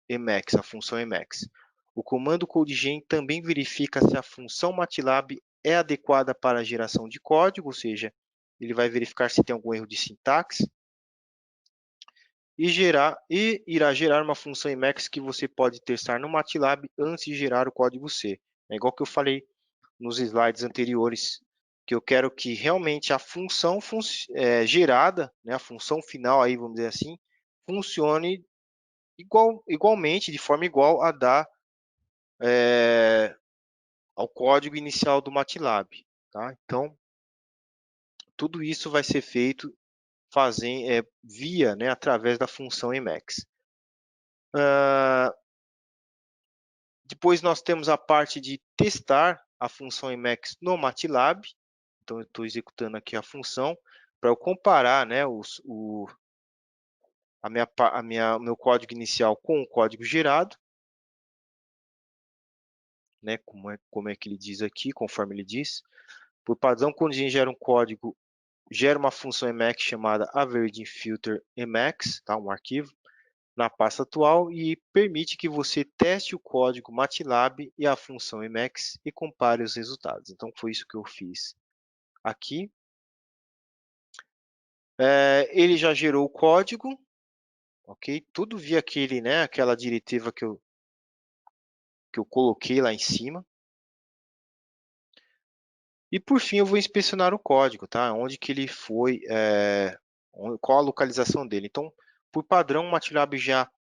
Emacs, a função Emacs. O comando codegen também verifica se a função MATLAB é adequada para a geração de código, ou seja, ele vai verificar se tem algum erro de sintaxe e irá gerar uma função Emacs que você pode testar no MATLAB antes de gerar o código C. É igual que eu falei nos slides anteriores, que eu quero que realmente a função gerada, né, a função final, aí, vamos dizer assim, funcione igualmente, de forma igual a da ao código inicial do MATLAB. Tá? Então, tudo isso vai ser feito via, né, através da função Emacs. Depois nós temos a parte de testar a função Emacs no MATLAB. Então, eu estou executando aqui a função para eu comparar, né, o meu código inicial com o código gerado, né, como é que ele diz aqui, conforme ele diz. Por padrão, quando a gente gera um código, gera uma função Emacs chamada averagingFilter Emacs, tá, um arquivo, na pasta atual e permite que você teste o código MATLAB e a função Emacs e compare os resultados. Então, foi isso que eu fiz aqui. Ele já gerou o código, ok? Tudo via aquela diretiva que eu coloquei lá em cima. E por fim, eu vou inspecionar o código, tá? Onde que ele foi, qual a localização dele. Então, por padrão, o MATLAB já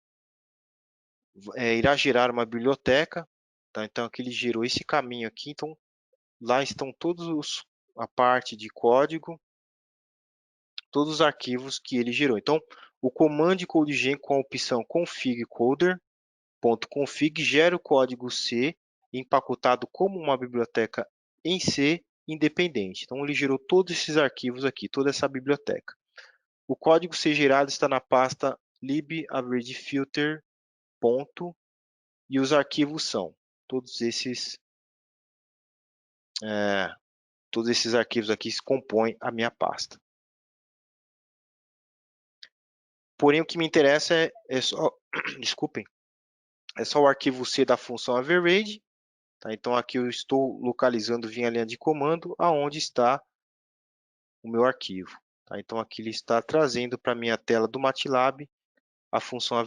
irá gerar uma biblioteca, tá? Então, aqui ele gerou esse caminho aqui. Então, lá estão a parte de código, todos os arquivos que ele gerou. Então, o command codegen com a opção config coder.config gera o código C empacotado como uma biblioteca em C independente. Então, ele gerou todos esses arquivos aqui, toda essa biblioteca. O código C gerado está na pasta libaveragefilter. E os arquivos são todos esses, todos esses arquivos aqui compõem a minha pasta. Porém, o que me interessa é só, desculpem, é só o arquivo C da função average. Tá? Então, aqui eu estou localizando via linha de comando aonde está o meu arquivo. Tá? Então, aqui ele está trazendo para a minha tela do MATLAB a função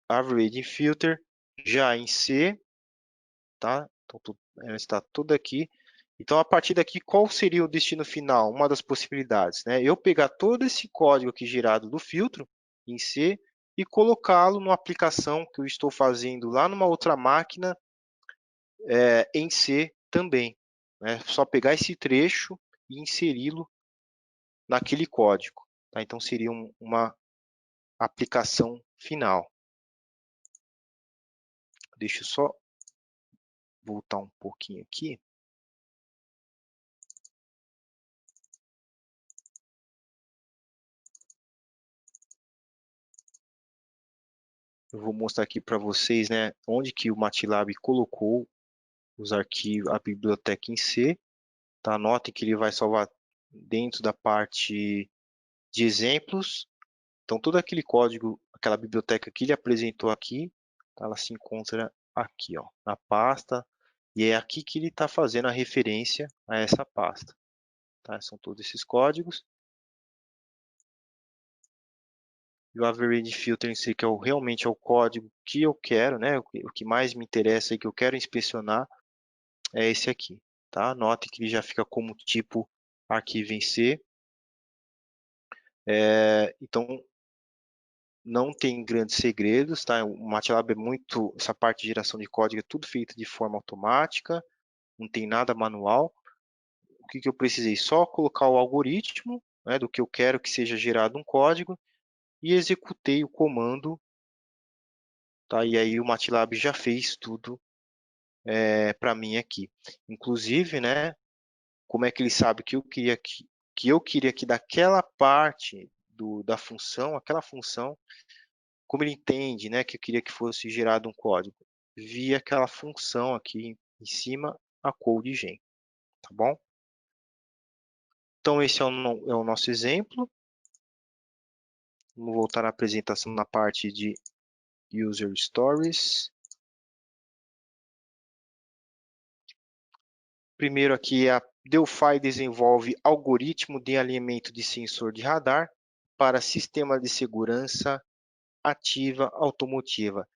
averagingFilter já em C. Tá? Então, ela está toda aqui. Então, a partir daqui, qual seria o destino final? Uma das possibilidades, né? Eu pegar todo esse código aqui gerado do filtro em C e colocá-lo numa aplicação que eu estou fazendo lá numa outra máquina em C também. Né? Só pegar esse trecho e inseri-lo naquele código. Tá? Então, seria uma aplicação final. Deixa eu só voltar um pouquinho aqui. Eu vou mostrar aqui para vocês, né, onde que o MATLAB colocou os arquivos, a biblioteca em C. Tá? Notem que ele vai salvar dentro da parte de exemplos. Então, todo aquele código, aquela biblioteca que ele apresentou aqui, tá? Ela se encontra aqui, ó, na pasta. E é aqui que ele está fazendo a referência a essa pasta. Tá? São todos esses códigos. E o average filter em si, que realmente é o código que eu quero, né? O que mais me interessa e que eu quero inspecionar é esse aqui. Tá? Note que ele já fica como tipo arquivo em C. Então, não tem grandes segredos, tá? O MATLAB é muito, essa parte de geração de código é tudo feito de forma automática, não tem nada manual. O que eu precisei? Só colocar o algoritmo, né, do que eu quero que seja gerado um código e executei o comando tá? E aí o MATLAB já fez tudo para mim aqui. Inclusive, né, como é que ele sabe que eu queria que daquela parte da função, aquela função, como ele entende, né, que eu queria que fosse gerado um código? Via aquela função aqui em cima, a CodeGen, tá bom? Então, esse é o nosso exemplo. Vamos voltar à apresentação na parte de User Stories. Primeiro aqui, a Delphi desenvolve algoritmo de alinhamento de sensor de radar para sistema de segurança ativa automotiva.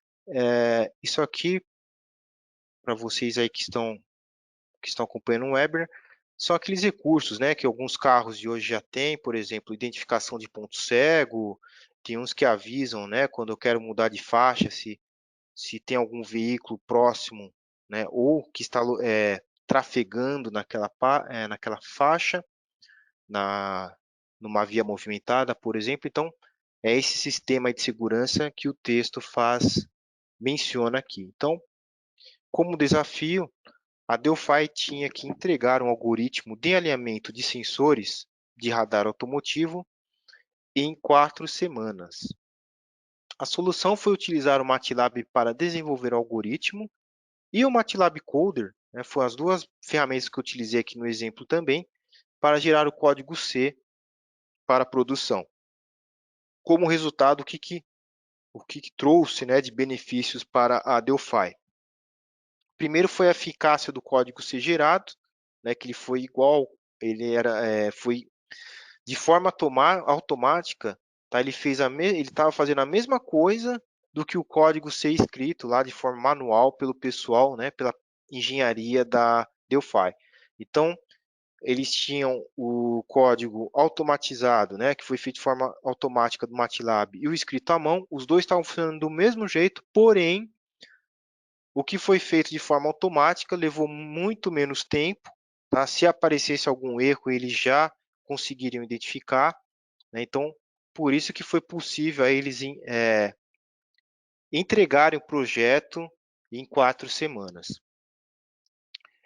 Isso aqui, para vocês aí que estão acompanhando o Weber, são aqueles recursos, né, que alguns carros de hoje já têm, por exemplo, identificação de ponto cego, tem uns que avisam, né, quando eu quero mudar de faixa, se tem algum veículo próximo, né, ou que está trafegando naquela faixa, numa via movimentada, por exemplo. Então, é esse sistema de segurança que o texto menciona aqui. Então, como desafio, a Delphi tinha que entregar um algoritmo de alinhamento de sensores de radar automotivo em 4 semanas. A solução foi utilizar o MATLAB para desenvolver o algoritmo e o MATLAB Coder, né, foram as duas ferramentas que eu utilizei aqui no exemplo também, para gerar o código C para a produção. Como resultado, o que trouxe, né, de benefícios para a Delphi? Primeiro foi a eficácia do código ser gerado, né, que ele foi igual, foi de forma automática, tá? Ele estava fazendo a mesma coisa do que o código ser escrito lá de forma manual pelo pessoal, né, pela engenharia da Delphi. Então, eles tinham o código automatizado, né, que foi feito de forma automática do MATLAB, e o escrito à mão, os dois estavam funcionando do mesmo jeito, porém, o que foi feito de forma automática levou muito menos tempo, tá? Se aparecesse algum erro, eles já conseguiriam identificar, né? Então, por isso que foi possível a eles entregarem o projeto em 4 semanas.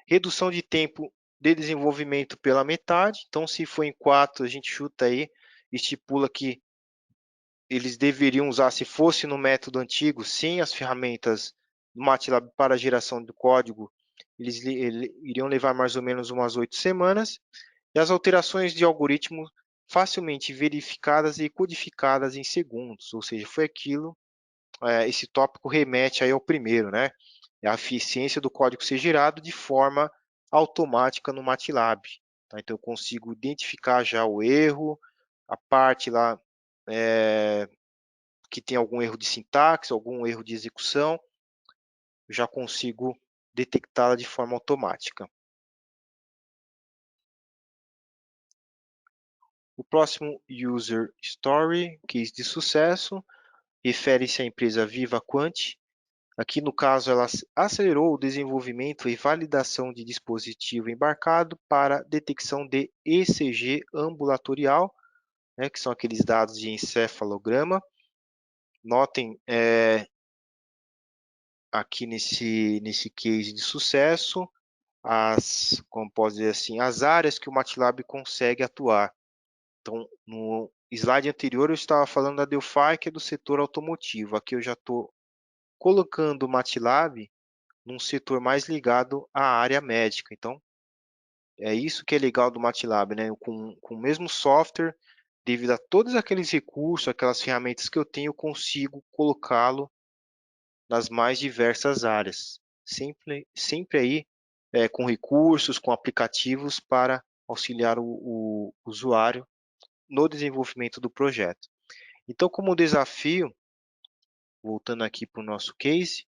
Redução de tempo de desenvolvimento pela metade. Então, se for em 4, a gente chuta aí, estipula que eles deveriam usar, se fosse no método antigo, sem as ferramentas do MATLAB para a geração do código, eles iriam levar mais ou menos umas 8 semanas. E as alterações de algoritmo facilmente verificadas e codificadas em segundos, ou seja, foi aquilo, esse tópico remete aí ao primeiro, né? É a eficiência do código ser gerado de forma automática no MATLAB. Tá? Então, eu consigo identificar já o erro, a parte lá que tem algum erro de sintaxe, algum erro de execução, eu já consigo detectá-la de forma automática. O próximo User Story, case de sucesso, refere-se à empresa VivaQuant. Aqui, no caso, ela acelerou o desenvolvimento e validação de dispositivo embarcado para detecção de ECG ambulatorial, né, que são aqueles dados de encefalograma. Notem aqui nesse case de sucesso, como posso dizer assim, as áreas que o MATLAB consegue atuar. Então, no slide anterior eu estava falando da Delphi, que é do setor automotivo. Aqui eu já estou colocando o MATLAB num setor mais ligado à área médica. Então, é isso que é legal do MATLAB, né? Com o mesmo software, devido a todos aqueles recursos, aquelas ferramentas que eu tenho, eu consigo colocá-lo nas mais diversas áreas. Sempre aí com recursos, com aplicativos para auxiliar o usuário no desenvolvimento do projeto. Então, como desafio, voltando aqui para o nosso case,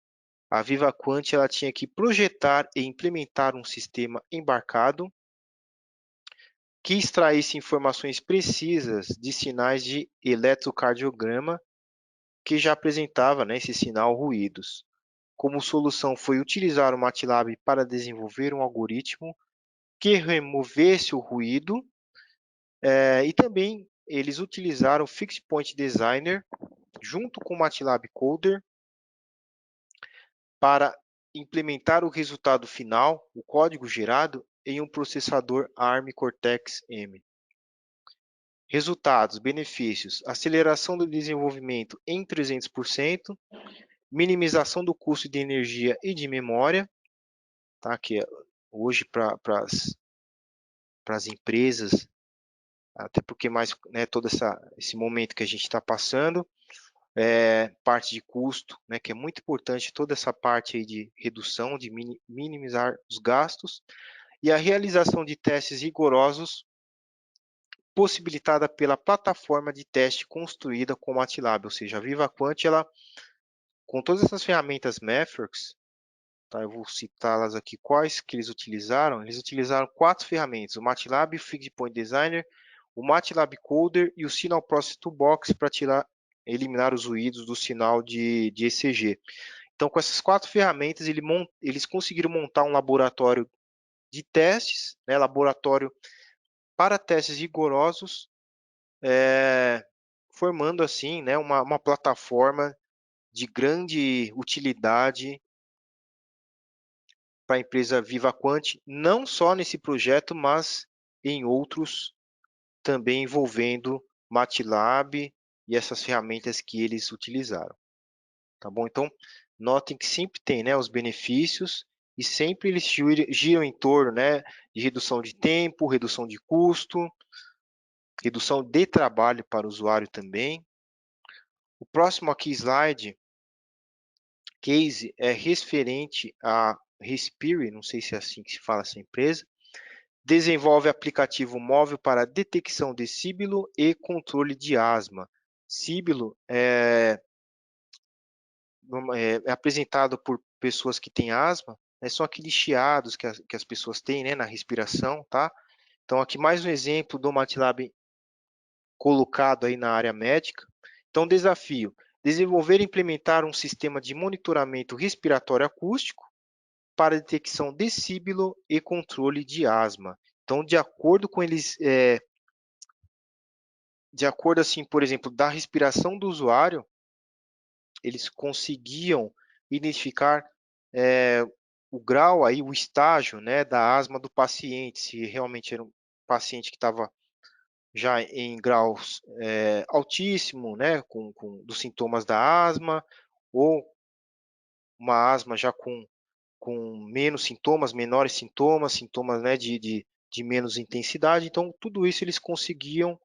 a VivaQuant ela tinha que projetar e implementar um sistema embarcado que extraísse informações precisas de sinais de eletrocardiograma que já apresentava, né, esse sinal ruídos. Como solução foi utilizar o MATLAB para desenvolver um algoritmo que removesse o ruído e também eles utilizaram o Fixed Point Designer junto com o MATLAB Coder para implementar o resultado final, o código gerado, em um processador ARM Cortex-M. Resultados, benefícios, aceleração do desenvolvimento em 300%, minimização do custo de energia e de memória, tá? Que hoje para as empresas, até porque mais, né, todo esse momento que a gente está passando, parte de custo, né, que é muito importante, toda essa parte aí de redução, de minimizar os gastos, e a realização de testes rigorosos possibilitada pela plataforma de teste construída com o MATLAB, ou seja, a VivaQuant, ela, com todas essas ferramentas Metrics, tá, eu vou citá-las aqui, quais que eles utilizaram? Eles utilizaram 4 ferramentas, o MATLAB, o Fixed Point Designer, o MATLAB Coder e o Signal Process Toolbox para eliminar os ruídos do sinal de ECG. Então, com essas 4 ferramentas, eles conseguiram montar um laboratório de testes, né, laboratório para testes rigorosos, formando assim, né, uma plataforma de grande utilidade para a empresa VivaQuant, não só nesse projeto, mas em outros também envolvendo MATLAB e essas ferramentas que eles utilizaram. Tá bom? Então, notem que sempre tem, né, os benefícios e sempre eles giram em torno, né, de redução de tempo, redução de custo, redução de trabalho para o usuário também. O próximo aqui slide, case, é referente a Respire, não sei se é assim que se fala essa empresa, desenvolve aplicativo móvel para detecção de síbilo e controle de asma. Síbilo é apresentado por pessoas que têm asma, né, são aqueles chiados que as pessoas têm, né, na respiração, tá? Então, aqui mais um exemplo do MATLAB colocado aí na área médica. Então, desafio, desenvolver e implementar um sistema de monitoramento respiratório acústico para detecção de síbilo e controle de asma. Então, de acordo com eles, de acordo assim, por exemplo, da respiração do usuário, eles conseguiam identificar o grau aí, o estágio, né, da asma do paciente, se realmente era um paciente que estava já em graus altíssimo, né, dos sintomas da asma, ou uma asma já com menos sintomas, menores sintomas, sintomas, né, de menos intensidade. Então, tudo isso eles conseguem,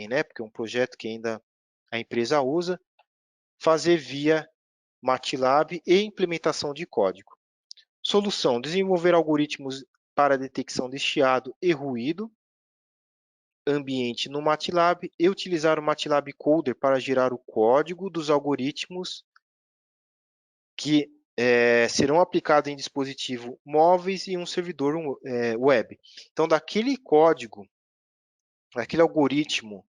né, porque é um projeto que ainda a empresa usa, fazer via MATLAB e implementação de código. Solução: desenvolver algoritmos para detecção de chiado e ruído ambiente no MATLAB e utilizar o MATLAB Coder para gerar o código dos algoritmos que serão aplicados em dispositivos móveis e um servidor web. Então, daquele código, daquele algoritmo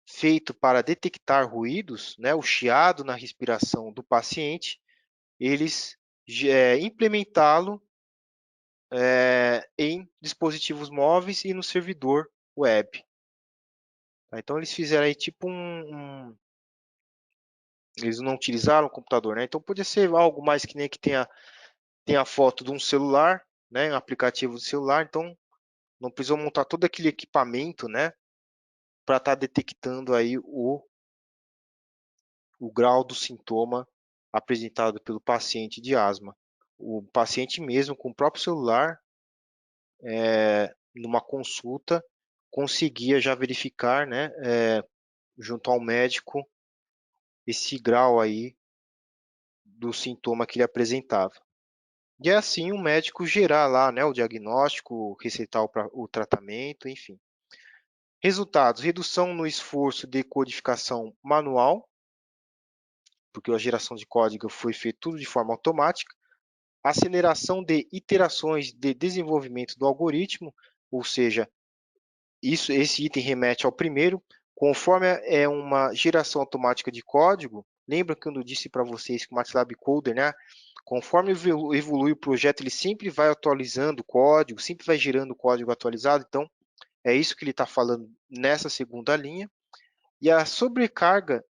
feito para detectar ruídos, né, o chiado na respiração do paciente, eles implementá-lo em dispositivos móveis e no servidor web. Então, eles fizeram aí tipo eles não utilizaram o computador, né? Então, podia ser algo mais que nem que tem a foto de um celular, né? Um aplicativo de celular, então não precisou montar todo aquele equipamento, né? Para estar detectando aí o grau do sintoma apresentado pelo paciente de asma. O paciente mesmo, com o próprio celular, numa consulta, conseguia já verificar, né, junto ao médico, esse grau aí do sintoma que ele apresentava. E é assim o médico gerar lá, né, o diagnóstico, receitar o tratamento, enfim. Resultados: redução no esforço de codificação manual, porque a geração de código foi feita tudo de forma automática. Aceleração de iterações de desenvolvimento do algoritmo, ou seja, esse item remete ao primeiro. Conforme é uma geração automática de código, lembra que eu disse para vocês que o MATLAB Coder, né? Conforme evolui o projeto, ele sempre vai atualizando o código, sempre vai gerando código atualizado. Então, é isso que ele está falando nessa segunda linha. E a sobrecarga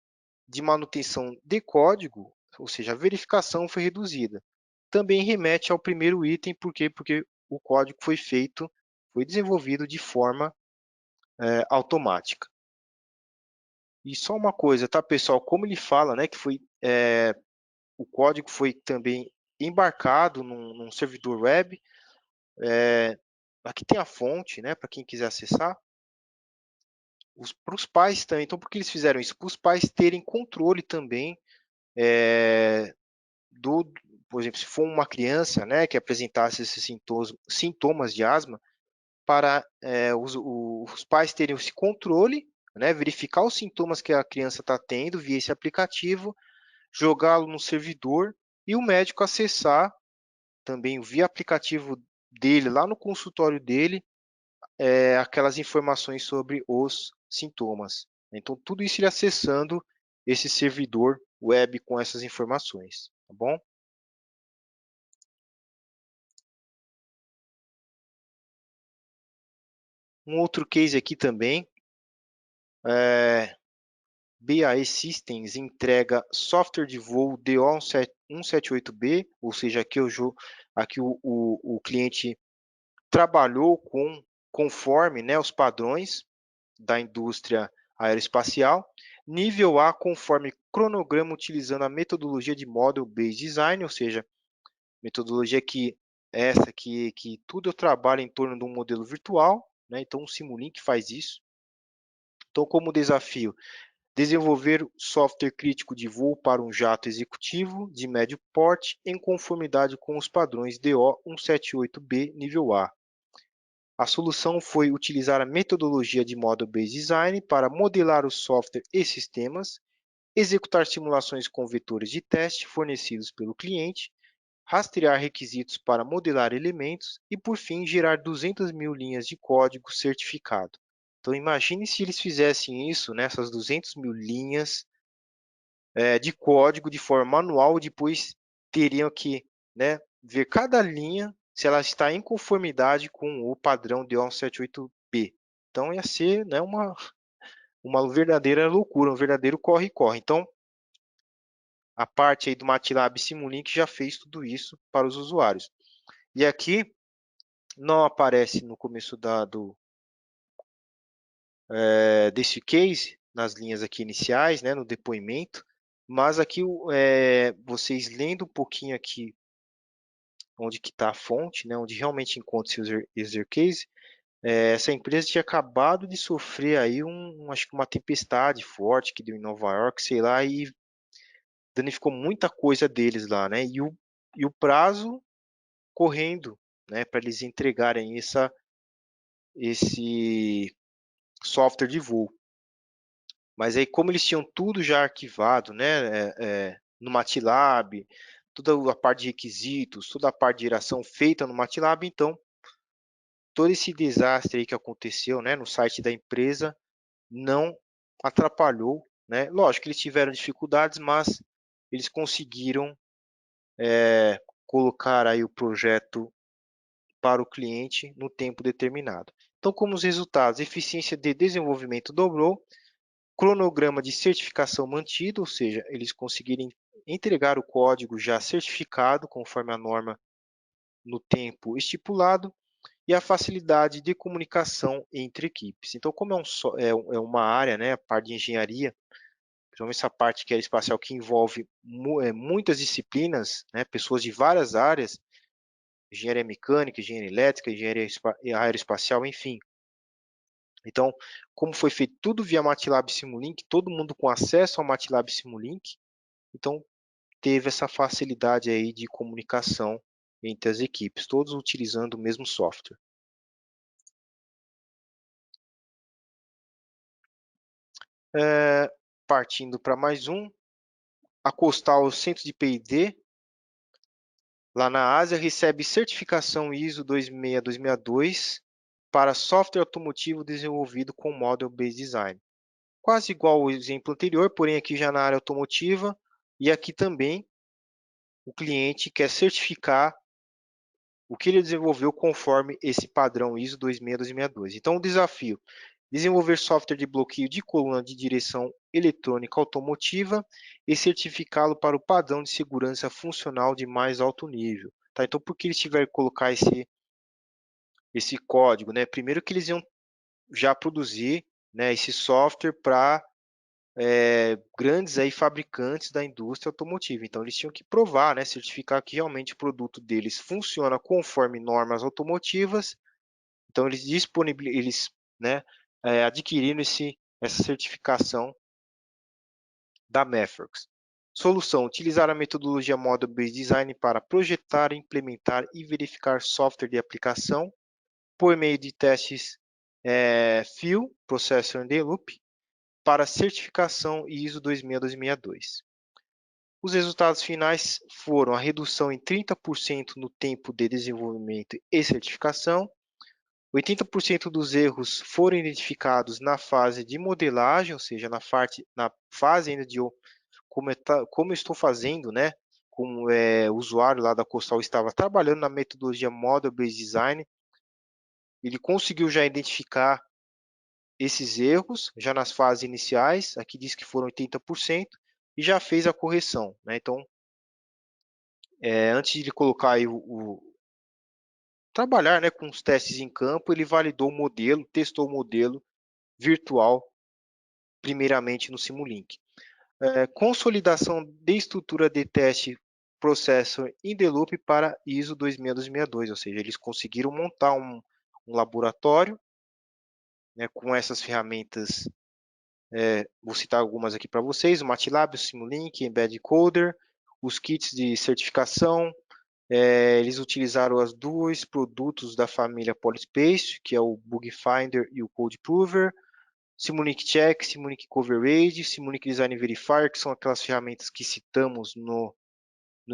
de manutenção de código, ou seja, a verificação foi reduzida. Também remete ao primeiro item, por quê? Porque o código foi desenvolvido de forma automática. E só uma coisa, tá, pessoal? Como ele fala, né, que o código foi também embarcado num servidor web. Aqui tem a fonte, né, para quem quiser acessar. Para os pais também. Então, por que eles fizeram isso? Para os pais terem controle também do, por exemplo, se for uma criança, né, que apresentasse esses sintomas de asma, para os pais terem esse controle, né, verificar os sintomas que a criança está tendo via esse aplicativo, jogá-lo no servidor e o médico acessar também via aplicativo dele, lá no consultório dele, aquelas informações sobre os sintomas. Então, tudo isso ele acessando esse servidor web com essas informações, tá bom? Um outro case aqui também, BAE Systems entrega software de voo DO178B, ou seja, aqui o cliente trabalhou conforme, né, os padrões da indústria aeroespacial. Nível A, conforme cronograma, utilizando a metodologia de Model-Based Design, ou seja, metodologia que tudo trabalha em torno de um modelo virtual, né? Então o Simulink faz isso. Então, como desafio, desenvolver software crítico de voo para um jato executivo de médio porte em conformidade com os padrões DO178B nível A. A solução foi utilizar a metodologia de Model-Based Design para modelar o software e sistemas, executar simulações com vetores de teste fornecidos pelo cliente, rastrear requisitos para modelar elementos e, por fim, gerar 200 mil linhas de código certificado. Então, imagine se eles fizessem isso, né, essas 200 mil linhas de código de forma manual, e depois teriam que, né, ver cada linha se ela está em conformidade com o padrão DO178B. Então, ia ser, né, uma verdadeira loucura, um verdadeiro corre-corre. Então, a parte aí do MATLAB Simulink já fez tudo isso para os usuários. E aqui não aparece no começo desse case, nas linhas aqui iniciais, né, no depoimento, mas aqui vocês lendo um pouquinho aqui onde que está a fonte, né, onde realmente encontra esse user case, essa empresa tinha acabado de sofrer aí acho que uma tempestade forte que deu em Nova York, sei lá, e danificou muita coisa deles lá, né? E o prazo correndo, né, para eles entregarem esse software de voo. Mas aí, como eles tinham tudo já arquivado, né, no MATLAB, toda a parte de requisitos, toda a parte de geração feita no MATLAB, então todo esse desastre aí que aconteceu, né, no site da empresa não atrapalhou, né? Lógico que eles tiveram dificuldades, mas eles conseguiram colocar aí o projeto para o cliente no tempo determinado. Então, como os resultados, eficiência de desenvolvimento dobrou, cronograma de certificação mantido, ou seja, eles conseguirem entregar o código já certificado conforme a norma no tempo estipulado, e a facilidade de comunicação entre equipes. Então, como é uma área, né, a parte de engenharia, principalmente essa parte que é espacial, que envolve muitas disciplinas, né, pessoas de várias áreas, engenharia mecânica, engenharia elétrica, engenharia aeroespacial, enfim. Então, como foi feito tudo via MATLAB Simulink, todo mundo com acesso ao MATLAB Simulink, então teve essa facilidade aí de comunicação entre as equipes, todos utilizando o mesmo software. Partindo para mais um, a Costal Centro de P&D, lá na Ásia, recebe certificação ISO 26262 para software automotivo desenvolvido com Model-Based Design. Quase igual ao exemplo anterior, porém aqui já na área automotiva, e aqui também o cliente quer certificar o que ele desenvolveu conforme esse padrão ISO 26262. Então, o desafio, desenvolver software de bloqueio de coluna de direção eletrônica automotiva e certificá-lo para o padrão de segurança funcional de mais alto nível. Tá? Então, por que eles tiveram que colocar esse código? Né? Primeiro que eles iam já produzir, né, esse software para grandes aí, fabricantes da indústria automotiva. Então, eles tinham que provar, né, certificar que realmente o produto deles funciona conforme normas automotivas. Então, eles disponibilizam, né, adquiriram essa certificação da Methworks. Solução: utilizar a metodologia Model-Based Design para projetar, implementar e verificar software de aplicação por meio de testes FIL, Processor in the Loop, para certificação ISO 26262. Os resultados finais foram a redução em 30% no tempo de desenvolvimento e certificação, 80% dos erros foram identificados na fase de modelagem, ou seja, na fase ainda de como eu estou fazendo, né? Como o usuário lá da Costal estava trabalhando na metodologia Model-Based Design, ele conseguiu já identificar esses erros, já nas fases iniciais, aqui diz que foram 80%, e já fez a correção. Né? Então, antes de colocar aí trabalhar, né, com os testes em campo, ele validou o modelo, testou o modelo virtual, primeiramente no Simulink. Consolidação de estrutura de teste Processor in the Loop para ISO 26262, ou seja, eles conseguiram montar um laboratório, né, com essas ferramentas. Vou citar algumas aqui para vocês: o MATLAB, o Simulink, Embed Coder, os kits de certificação. Eles utilizaram os dois produtos da família Polyspace, que é o Bug Finder e o Code Prover, Simulink Check, Simulink Coverage, Simulink Design Verifier, que são aquelas ferramentas que citamos no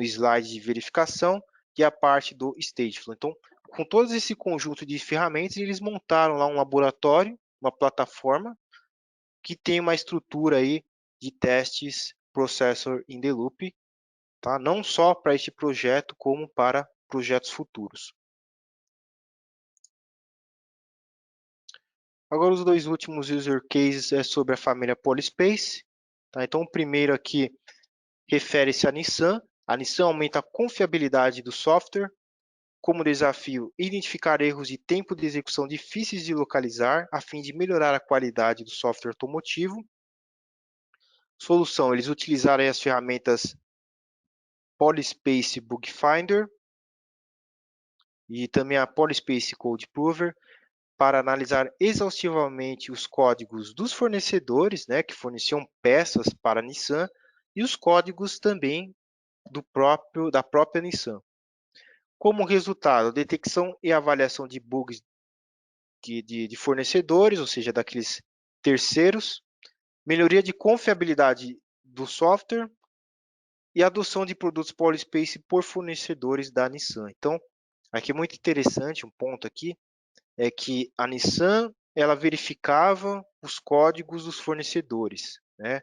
slide de verificação, e a parte do Stateflow. Então, com todo esse conjunto de ferramentas, eles montaram lá um laboratório, uma plataforma, que tem uma estrutura aí de testes Processor in the Loop, tá? Não só para este projeto, como para projetos futuros. Agora, os dois últimos user cases é sobre a família Polyspace. Tá? Então, o primeiro aqui refere-se à Nissan. A Nissan aumenta a confiabilidade do software. Como desafio, identificar erros de tempo de execução difíceis de localizar, a fim de melhorar a qualidade do software automotivo. Solução: eles utilizaram as ferramentas Polyspace Bug Finder e também a Polyspace Code Prover para analisar exaustivamente os códigos dos fornecedores, né, que forneciam peças para a Nissan, e os códigos também da própria Nissan. Como resultado, detecção e avaliação de bugs de fornecedores, ou seja, daqueles terceiros, melhoria de confiabilidade do software e adoção de produtos Polyspace por fornecedores da Nissan. Então, aqui é muito interessante um ponto aqui, é que a Nissan ela verificava os códigos dos fornecedores, né,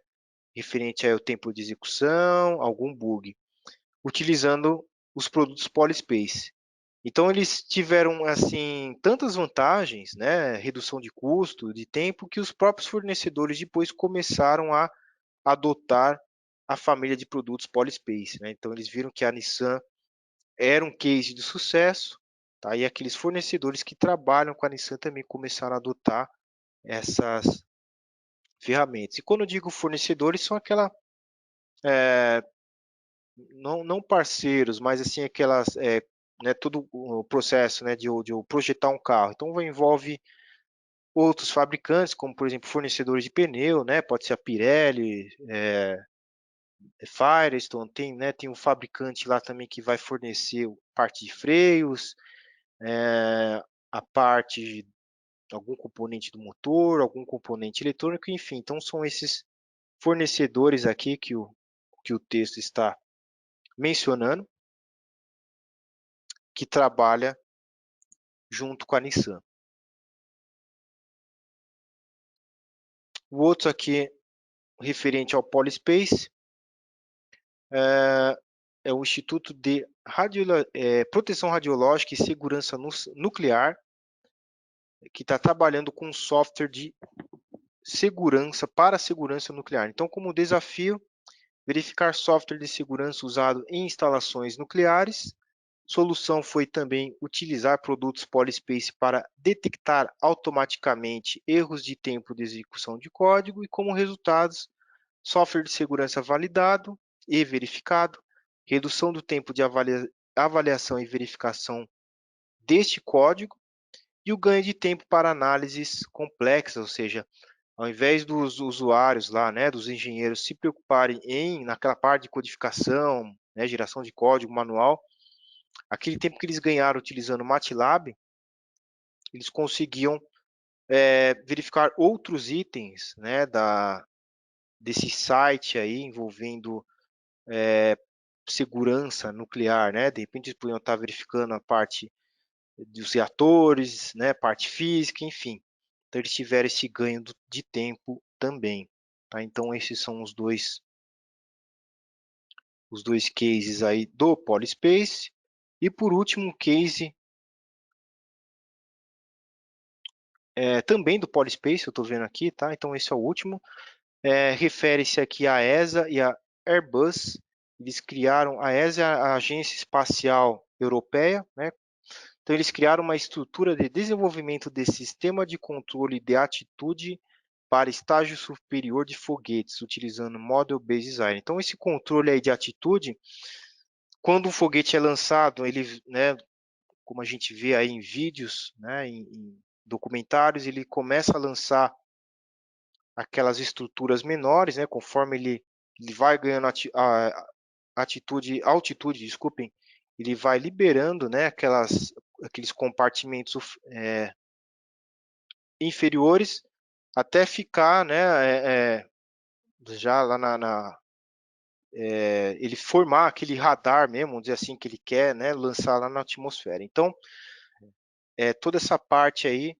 referente ao tempo de execução, algum bug, utilizando os produtos Polyspace. Então eles tiveram assim tantas vantagens, né, redução de custo, de tempo, que os próprios fornecedores depois começaram a adotar a família de produtos Polyspace. Né? Então eles viram que a Nissan era um case de sucesso, tá? E aqueles fornecedores que trabalham com a Nissan também começaram a adotar essas ferramentas. E quando eu digo fornecedores, são aquela não parceiros, mas assim aquelas né, todo o processo, né, de eu projetar um carro. Então envolve outros fabricantes, como por exemplo fornecedores de pneu, né, pode ser a Pirelli, Firestone, tem um fabricante lá também que vai fornecer parte de freios, a parte de algum componente do motor, algum componente eletrônico, enfim. Então são esses fornecedores aqui que o texto está mencionando, que trabalha junto com a Nissan. O outro aqui, referente ao Polyspace, é o Instituto de Proteção Radiológica e Segurança Nuclear. que está trabalhando com software de segurança para a segurança nuclear. Então, como desafio, verificar software de segurança usado em instalações nucleares. Solução foi também utilizar produtos Polyspace para detectar automaticamente erros de tempo de execução de código e, como resultados, software de segurança validado e verificado, redução do tempo de avaliação e verificação deste código e o ganho de tempo para análises complexas, ou seja, ao invés dos usuários lá, né, dos engenheiros se preocuparem naquela parte de codificação, né, geração de código manual, aquele tempo que eles ganharam utilizando o MATLAB, eles conseguiam verificar outros itens, né, desse site aí envolvendo segurança nuclear, né? De repente eles podiam estar verificando a parte dos reatores, né, parte física, enfim. Então eles tiveram esse ganho de tempo também. Tá? Então esses são os dois cases aí do Polyspace. E por último, um case também do Polyspace, eu estou vendo aqui, tá? Então esse é o último. Refere-se aqui à ESA e à Airbus. Eles criaram, a ESA é a Agência Espacial Europeia, né? Então eles criaram uma estrutura de desenvolvimento de sistema de controle de atitude para estágio superior de foguetes, utilizando Model Based Design. Então esse controle aí de atitude, quando um foguete é lançado, ele, né, como a gente vê aí em vídeos, né, em documentários, ele começa a lançar aquelas estruturas menores, né, conforme ele vai ganhando altitude, desculpem, ele vai liberando, né, aqueles compartimentos inferiores até ficar, né, já lá ele formar aquele radar mesmo, vamos dizer assim, que ele quer, né, lançar lá na atmosfera. Então, toda essa parte aí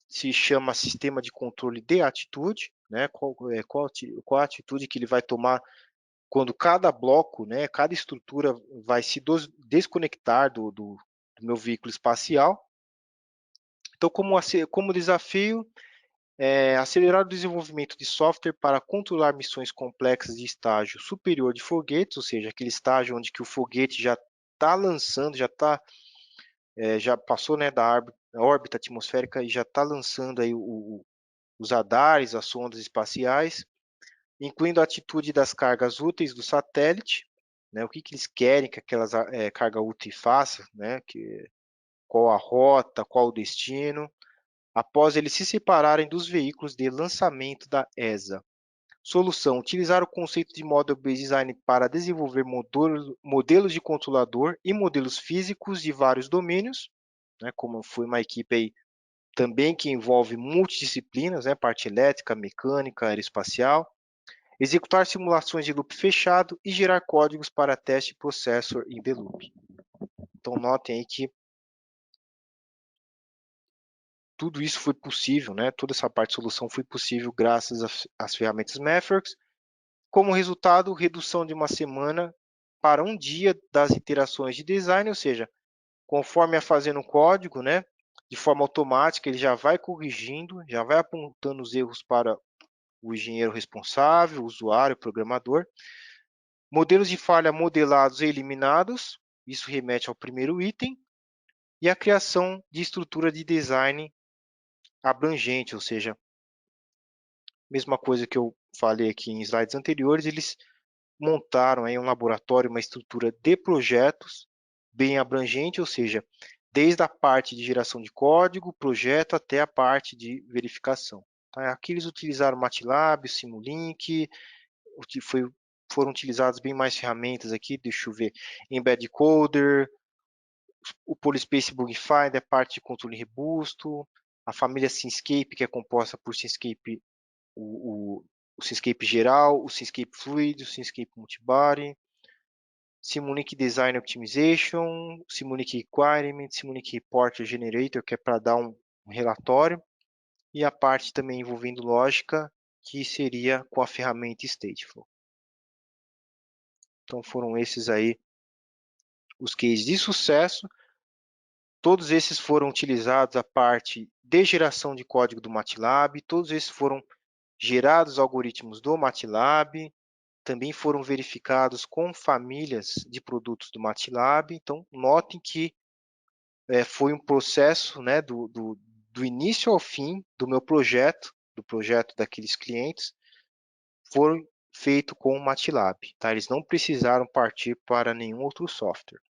se chama sistema de controle de atitude, né? Qual a atitude que ele vai tomar quando cada bloco, né, cada estrutura vai se desconectar do meu veículo espacial. Então, como desafio, acelerar o desenvolvimento de software para controlar missões complexas de estágio superior de foguetes, ou seja, aquele estágio onde que o foguete já está lançando, já passou, né, da órbita atmosférica e já está lançando aí os radares, as sondas espaciais, incluindo a atitude das cargas úteis do satélite, né, o que eles querem que aquelas carga útil faça, né, qual a rota, qual o destino, após eles se separarem dos veículos de lançamento da ESA. Solução: utilizar o conceito de Model-Based Design para desenvolver modelos de controlador e modelos físicos de vários domínios, né, como foi uma equipe aí também que envolve multidisciplinas, né, parte elétrica, mecânica, aeroespacial, executar simulações de loop fechado e gerar códigos para teste processor in the loop. Então notem aí que tudo isso foi possível, né? Toda essa parte de solução foi possível graças às ferramentas Methworks. Como resultado, redução de uma semana para um dia das iterações de design, ou seja, conforme é fazendo o código, né? De forma automática, ele já vai corrigindo, já vai apontando os erros para o engenheiro responsável, o usuário, o programador. Modelos de falha modelados e eliminados, isso remete ao primeiro item. E a criação de estrutura de design abrangente, ou seja, mesma coisa que eu falei aqui em slides anteriores, eles montaram aí um laboratório, uma estrutura de projetos bem abrangente, ou seja, desde a parte de geração de código, projeto, até a parte de verificação. Tá? Aqui eles utilizaram MATLAB, Simulink, foram utilizadas bem mais ferramentas aqui, deixa eu ver, Embed Coder, o Polyspace Bug Finder, parte de controle robusto, a família Synscape, que é composta por Synscape, o Synscape geral, o Synscape Fluid, o Synscape Multibody, Simulink Design Optimization, Simulink Requirement, Simulink Report Generator, que é para dar um relatório, e a parte também envolvendo lógica, que seria com a ferramenta Stateflow. Então foram esses aí os cases de sucesso. Todos esses foram utilizados a parte de geração de código do MATLAB, todos esses foram gerados algoritmos do MATLAB, também foram verificados com famílias de produtos do MATLAB. Então, notem que foi um processo, né, do início ao fim do meu projeto, do projeto daqueles clientes, foram feito com o MATLAB. Tá? Eles não precisaram partir para nenhum outro software.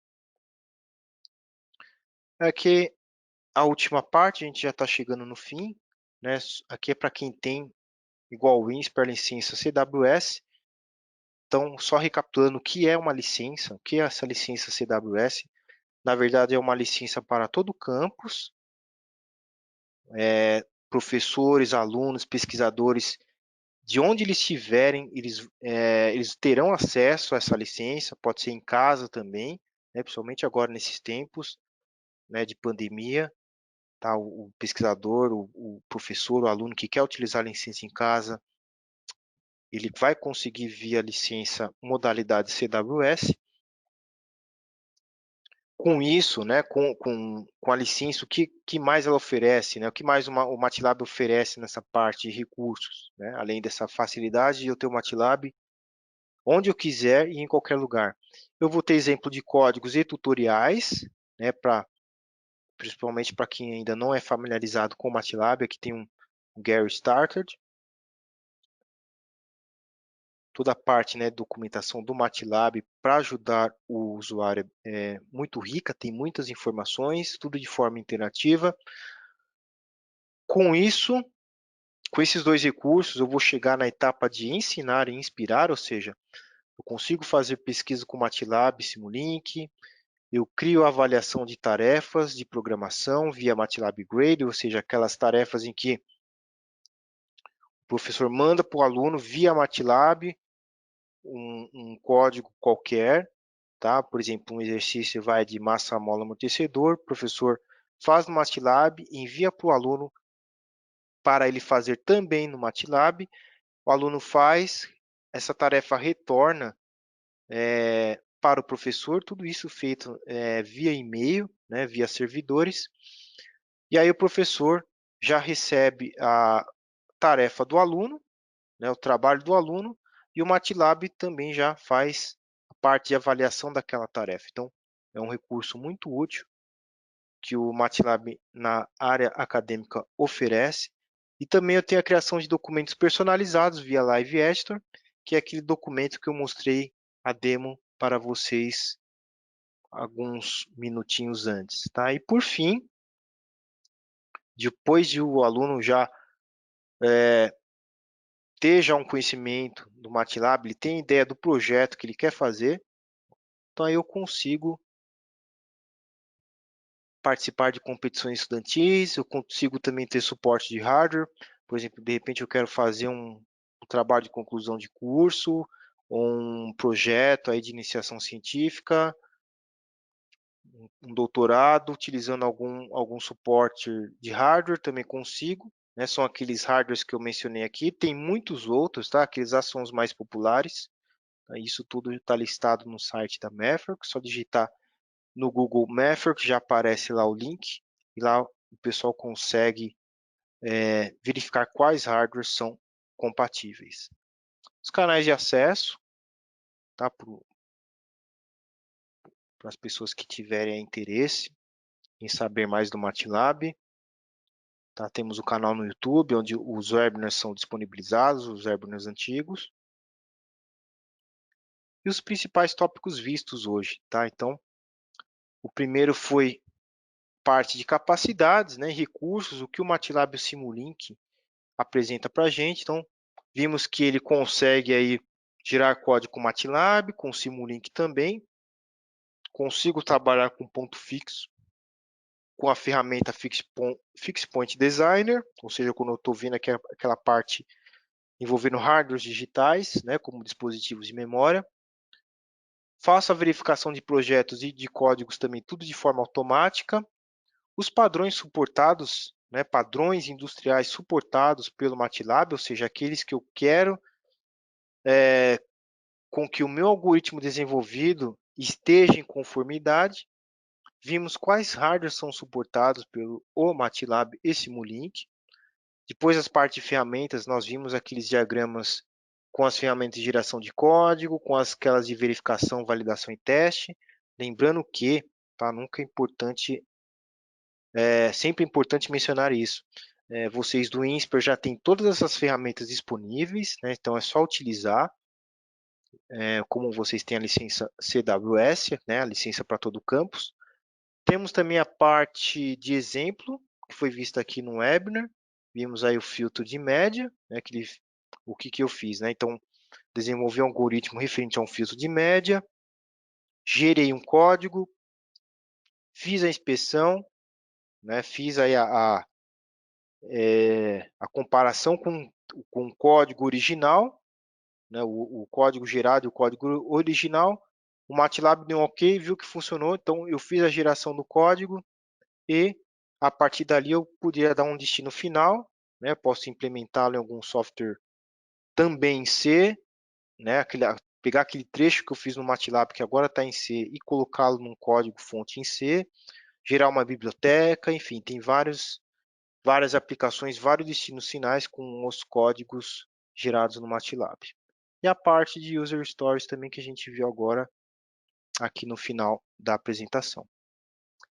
Aqui, a última parte, a gente já está chegando no fim. Né? Aqui é para quem tem igual Wins para licença CWS. Então, só recapitulando o que é uma licença, o que é essa licença CWS. Na verdade, é uma licença para todo o campus, professores, alunos, pesquisadores, de onde eles estiverem, eles terão acesso a essa licença, pode ser em casa também, né, principalmente agora nesses tempos, né, de pandemia, tá? O pesquisador, o professor, o aluno que quer utilizar a licença em casa, ele vai conseguir via licença modalidade CWS. Com isso, né, com a licença, o que mais ela oferece, né? O que mais o MATLAB oferece nessa parte de recursos, né? Além dessa facilidade de eu ter o MATLAB onde eu quiser e em qualquer lugar. Eu vou ter exemplo de códigos e tutoriais, né, principalmente para quem ainda não é familiarizado com o MATLAB. Aqui tem um Get Started. Toda a parte, né, documentação do MATLAB para ajudar o usuário é muito rica, tem muitas informações, tudo de forma interativa. Com isso, com esses dois recursos, eu vou chegar na etapa de ensinar e inspirar, ou seja, eu consigo fazer pesquisa com MATLAB, Simulink, eu crio a avaliação de tarefas de programação via MATLAB Grade, ou seja, aquelas tarefas em que o professor manda para o aluno via MATLAB um código qualquer, tá? Por exemplo, um exercício vai de massa, mola, amortecedor, o professor faz no MATLAB, envia para o aluno para ele fazer também no MATLAB, o aluno faz, essa tarefa retorna para o professor, tudo isso feito via e-mail, né, via servidores, e aí o professor já recebe a tarefa do aluno, né, o trabalho do aluno, e o MATLAB também já faz a parte de avaliação daquela tarefa. Então, é um recurso muito útil que o MATLAB na área acadêmica oferece. E também eu tenho a criação de documentos personalizados via Live Editor, que é aquele documento que eu mostrei a demo para vocês alguns minutinhos antes. Tá? E por fim, depois de o aluno já ter já um conhecimento do MATLAB, ele tem ideia do projeto que ele quer fazer, então aí eu consigo participar de competições estudantis, eu consigo também ter suporte de hardware, por exemplo, de repente eu quero fazer um trabalho de conclusão de curso, ou um projeto aí de iniciação científica, um doutorado, utilizando algum suporte de hardware, também consigo, né? São aqueles hardwares que eu mencionei aqui, tem muitos outros, tá? Aqueles lá são os mais populares, tá? Isso tudo está listado no site da Maverick, só digitar no Google Maverick, já aparece lá o link, e lá o pessoal consegue verificar quais hardwares são compatíveis. Os canais de acesso, tá? Para as pessoas que tiverem interesse em saber mais do MATLAB. Tá? Temos o canal no YouTube, onde os webinars são disponibilizados, os webinars antigos. E os principais tópicos vistos hoje. Tá? Então, o primeiro foi parte de capacidades, né, recursos, o que o MATLAB e o Simulink apresenta para a gente. Então, vimos que ele consegue aí gerar código com MATLAB, com Simulink também. Consigo trabalhar com ponto fixo, com a ferramenta Fixpoint Designer, ou seja, quando eu estou vendo aquela parte envolvendo hardwares digitais, né, como dispositivos de memória. Faço a verificação de projetos e de códigos também, tudo de forma automática. Os padrões suportados, né, padrões industriais suportados pelo MATLAB, ou seja, aqueles que eu quero com que o meu algoritmo desenvolvido esteja em conformidade. Vimos quais hardwares são suportados pelo MATLAB e Simulink. Depois, as partes de ferramentas, nós vimos aqueles diagramas com as ferramentas de geração de código, com aquelas de verificação, validação e teste. Lembrando que, tá, nunca é importante, sempre é importante mencionar isso. Vocês do INSPER já têm todas essas ferramentas disponíveis, né? Então é só utilizar. Como vocês têm a licença CWS, né? A licença para todo o campus. Temos também a parte de exemplo, que foi vista aqui no webinar. Vimos aí o filtro de média, né, o que eu fiz, né? Então, desenvolvi um algoritmo referente a um filtro de média, gerei um código, fiz a inspeção, né, fiz aí a comparação com o código original, né, o código gerado e o código original. O MATLAB deu um ok, viu que funcionou, então eu fiz a geração do código, e a partir dali eu poderia dar um destino final, né? Posso implementá-lo em algum software também em C, né? Pegar aquele trecho que eu fiz no MATLAB que agora está em C e colocá-lo num código fonte em C, gerar uma biblioteca, enfim, tem várias aplicações, vários destinos finais com os códigos gerados no MATLAB. E a parte de User Stories também que a gente viu agora aqui no final da apresentação.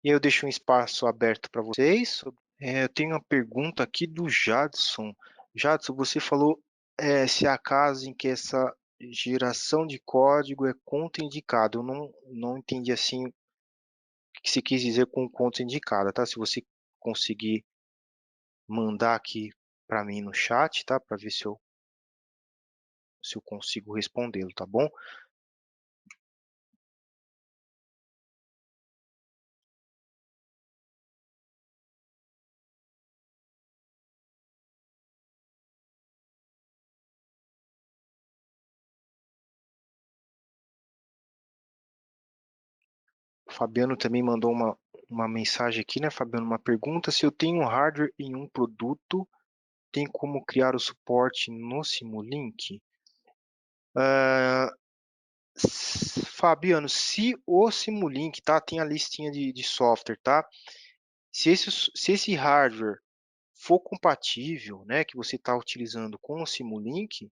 E aí eu deixo um espaço aberto para vocês. Eu tenho uma pergunta aqui do Jadson. Jadson, você falou se há casos em que essa geração de código é contraindicada. Eu não entendi assim o que você quis dizer com contraindicada, tá? Se você conseguir mandar aqui para mim no chat, tá? Para ver se eu consigo respondê-lo, tá bom? O Fabiano também mandou uma mensagem aqui, né, Fabiano? Uma pergunta: se eu tenho um hardware em um produto, tem como criar o suporte no Simulink? Ah, Fabiano, se o Simulink, tá, tem a listinha de software, tá? Se esse hardware for compatível, né, que você está utilizando com o Simulink,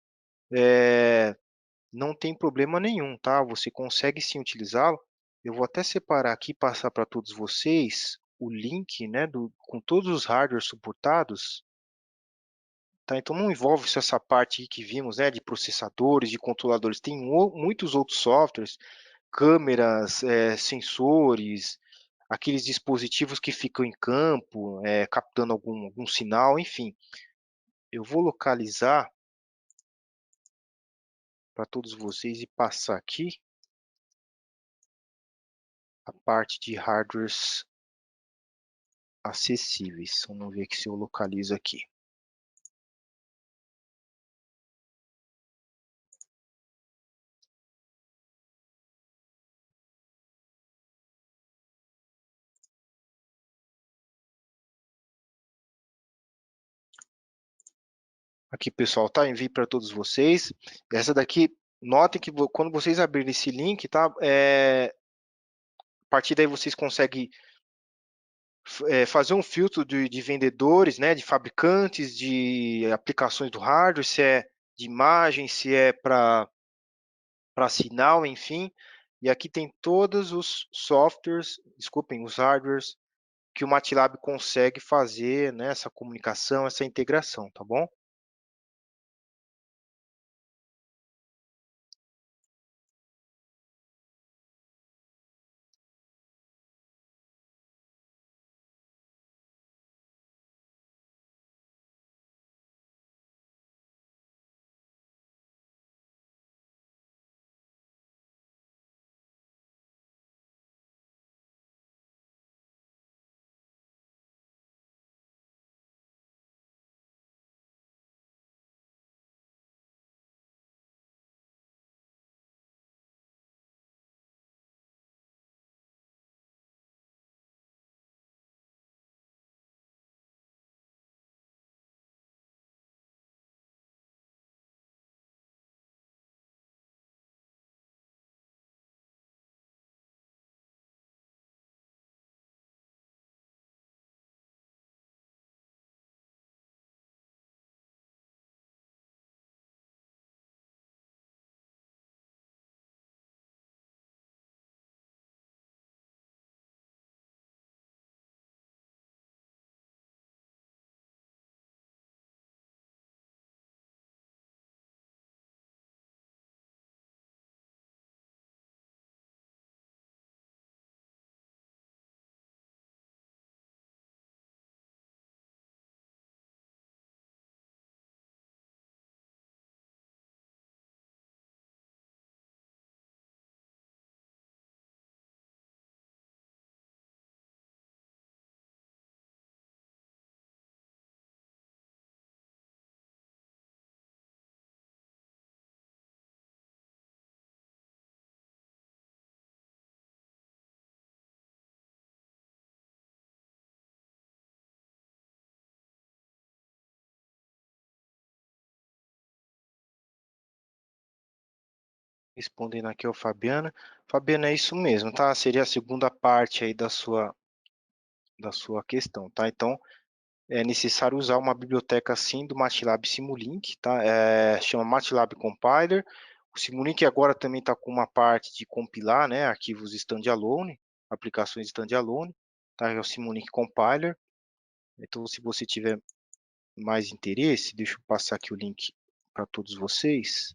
não tem problema nenhum, tá? Você consegue sim utilizá-lo. Eu vou até separar aqui e passar para todos vocês o link, né, com todos os hardwares suportados. Tá, então não envolve só essa parte que vimos, né, de processadores, de controladores. Tem muitos outros softwares, câmeras, sensores, aqueles dispositivos que ficam em campo, captando algum sinal, enfim. Eu vou localizar para todos vocês e passar aqui a parte de hardwares acessíveis. Vamos ver aqui se eu localizo aqui. Aqui, pessoal, tá? Envio para todos vocês. Essa daqui, notem que quando vocês abrirem esse link, tá? A partir daí vocês conseguem fazer um filtro de vendedores, né? De fabricantes, de aplicações do hardware, se é de imagem, se é para sinal, enfim. E aqui tem todos os softwares, desculpem, os hardwares que o MATLAB consegue fazer, né, essa comunicação, essa integração, tá bom? Respondendo aqui ao Fabiana. Fabiana, é isso mesmo, tá? Seria a segunda parte aí da sua questão, tá? Então, é necessário usar uma biblioteca assim do MATLAB Simulink, tá? Chama MATLAB Compiler. O Simulink agora também está com uma parte de compilar, né? Arquivos standalone, aplicações standalone, tá? É o Simulink Compiler. Então, se você tiver mais interesse, deixa eu passar aqui o link para todos vocês.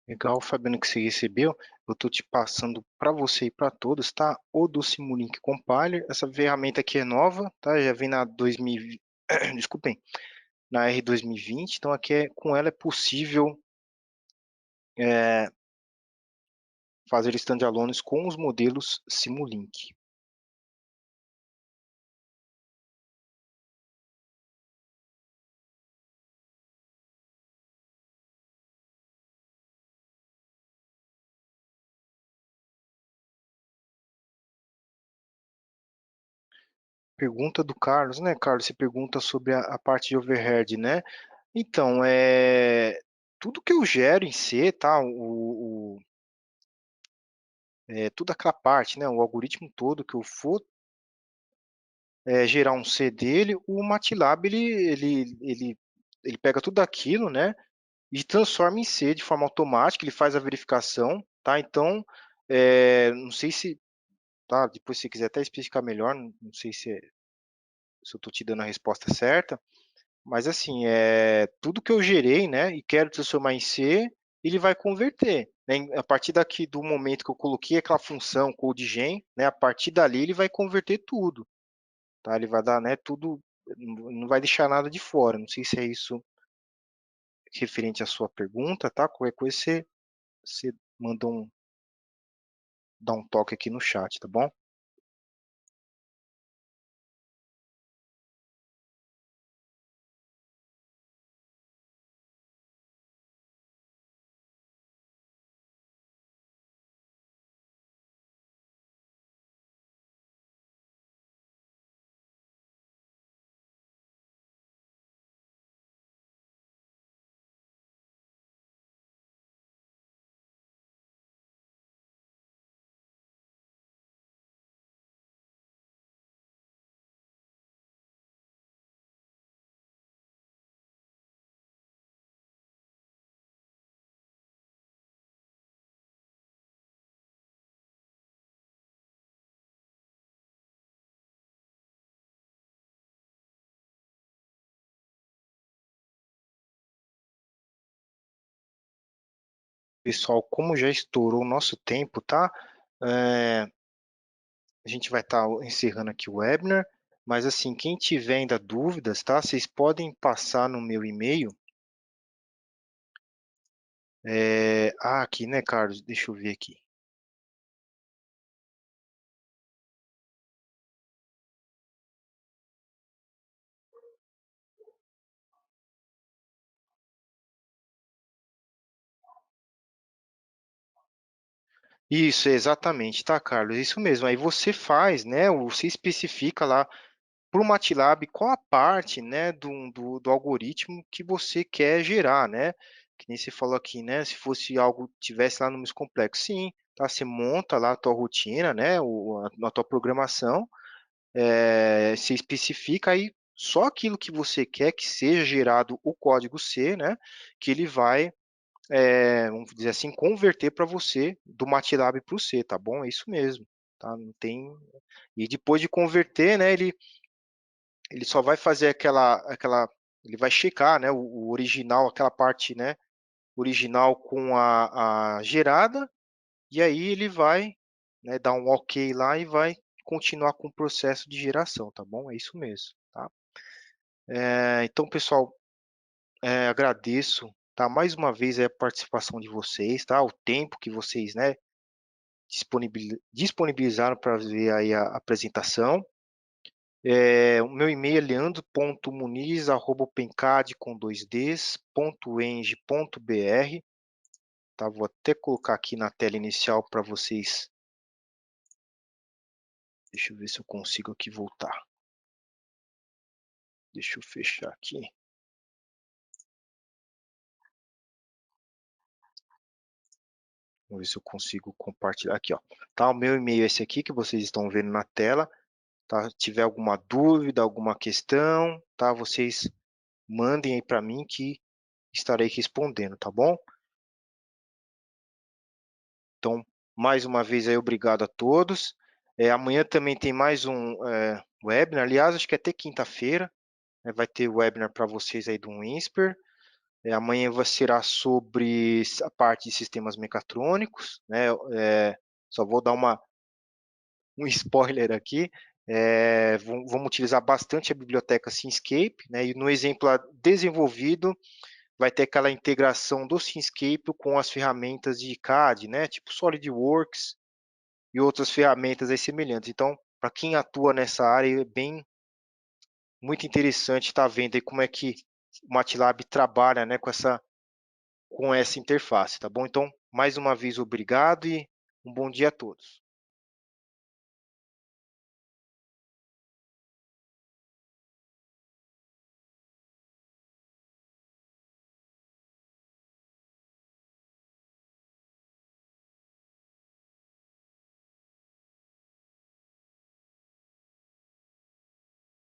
Legal, Fabiano, que você recebeu. Eu estou te passando para você e para todos, tá? O do Simulink Compiler. Essa ferramenta aqui é nova, tá? Já vem na 2020, desculpem, na R2020. Então aqui com ela é possível fazer standalones com os modelos Simulink. Pergunta do Carlos, né, Carlos? Você pergunta sobre a parte de overhead, né? Então, tudo que eu gero em C, tá? Toda aquela parte, né? O algoritmo todo que eu for gerar um C dele, o MATLAB ele pega tudo aquilo, né? E transforma em C de forma automática. Ele faz a verificação, tá? Então, não sei se, tá? Depois se você quiser até especificar melhor, não sei se eu estou te dando a resposta certa. Mas assim, tudo que eu gerei, né, e quero transformar em C, ele vai converter, né? A partir daqui do momento que eu coloquei aquela função CodeGen, né, a partir dali ele vai converter tudo, tá? Ele vai dar, né, tudo, não vai deixar nada de fora. Não sei se é isso referente à sua pergunta, tá? Qualquer coisa você manda dá um toque aqui no chat, tá bom? Pessoal, como já estourou o nosso tempo, tá? A gente vai estar encerrando aqui o webinar, mas assim, quem tiver ainda dúvidas, tá? Vocês podem passar no meu e-mail. Aqui, né, Carlos? Deixa eu ver aqui. Isso, exatamente, tá, Carlos? Isso mesmo. Aí você faz, né? Você especifica lá para o MATLAB qual a parte, né, do algoritmo que você quer gerar, né? Que nem você falou aqui, né? Se fosse algo tivesse lá no mais complexo, sim, tá? Você monta lá a tua rotina, né? A tua programação, você especifica aí só aquilo que você quer que seja gerado o código C, né? Que ele vai vamos dizer assim, converter para você do MATLAB para o C, tá bom? É isso mesmo, tá? Não tem. E depois de converter, né, ele só vai fazer ele vai checar, né, o original, aquela parte, né, original com a gerada, e aí ele vai, né, dar um OK lá e vai continuar com o processo de geração, tá bom? É isso mesmo, tá? Então, pessoal, agradeço, tá? Mais uma vez a participação de vocês, tá? O tempo que vocês, né, disponibilizaram para ver aí a apresentação. O meu e-mail é leandro.muniz@opencad com dois ds, .eng.br, tá? Vou até colocar aqui na tela inicial para vocês. Deixa eu ver se eu consigo aqui voltar. Deixa eu fechar aqui. Vamos ver se eu consigo compartilhar aqui, ó. Tá, o meu e-mail é esse aqui que vocês estão vendo na tela, tá? Se tiver alguma dúvida, alguma questão, tá? Vocês mandem aí para mim que estarei respondendo, tá bom? Então, mais uma vez aí, obrigado a todos. Amanhã também tem mais um webinar, aliás, acho que até quinta-feira, né, vai ter webinar para vocês aí do Winsper. Amanhã será sobre a parte de sistemas mecatrônicos, né? Só vou dar um spoiler aqui. Vamos utilizar bastante a biblioteca Simscape, né? E no exemplo desenvolvido, vai ter aquela integração do Simscape com as ferramentas de CAD, né? Tipo SolidWorks e outras ferramentas aí semelhantes. Então, para quem atua nessa área, é bem muito interessante estar vendo aí como é que o MATLAB trabalha, né, com essa interface, tá bom? Então, mais uma vez, obrigado e um bom dia a todos.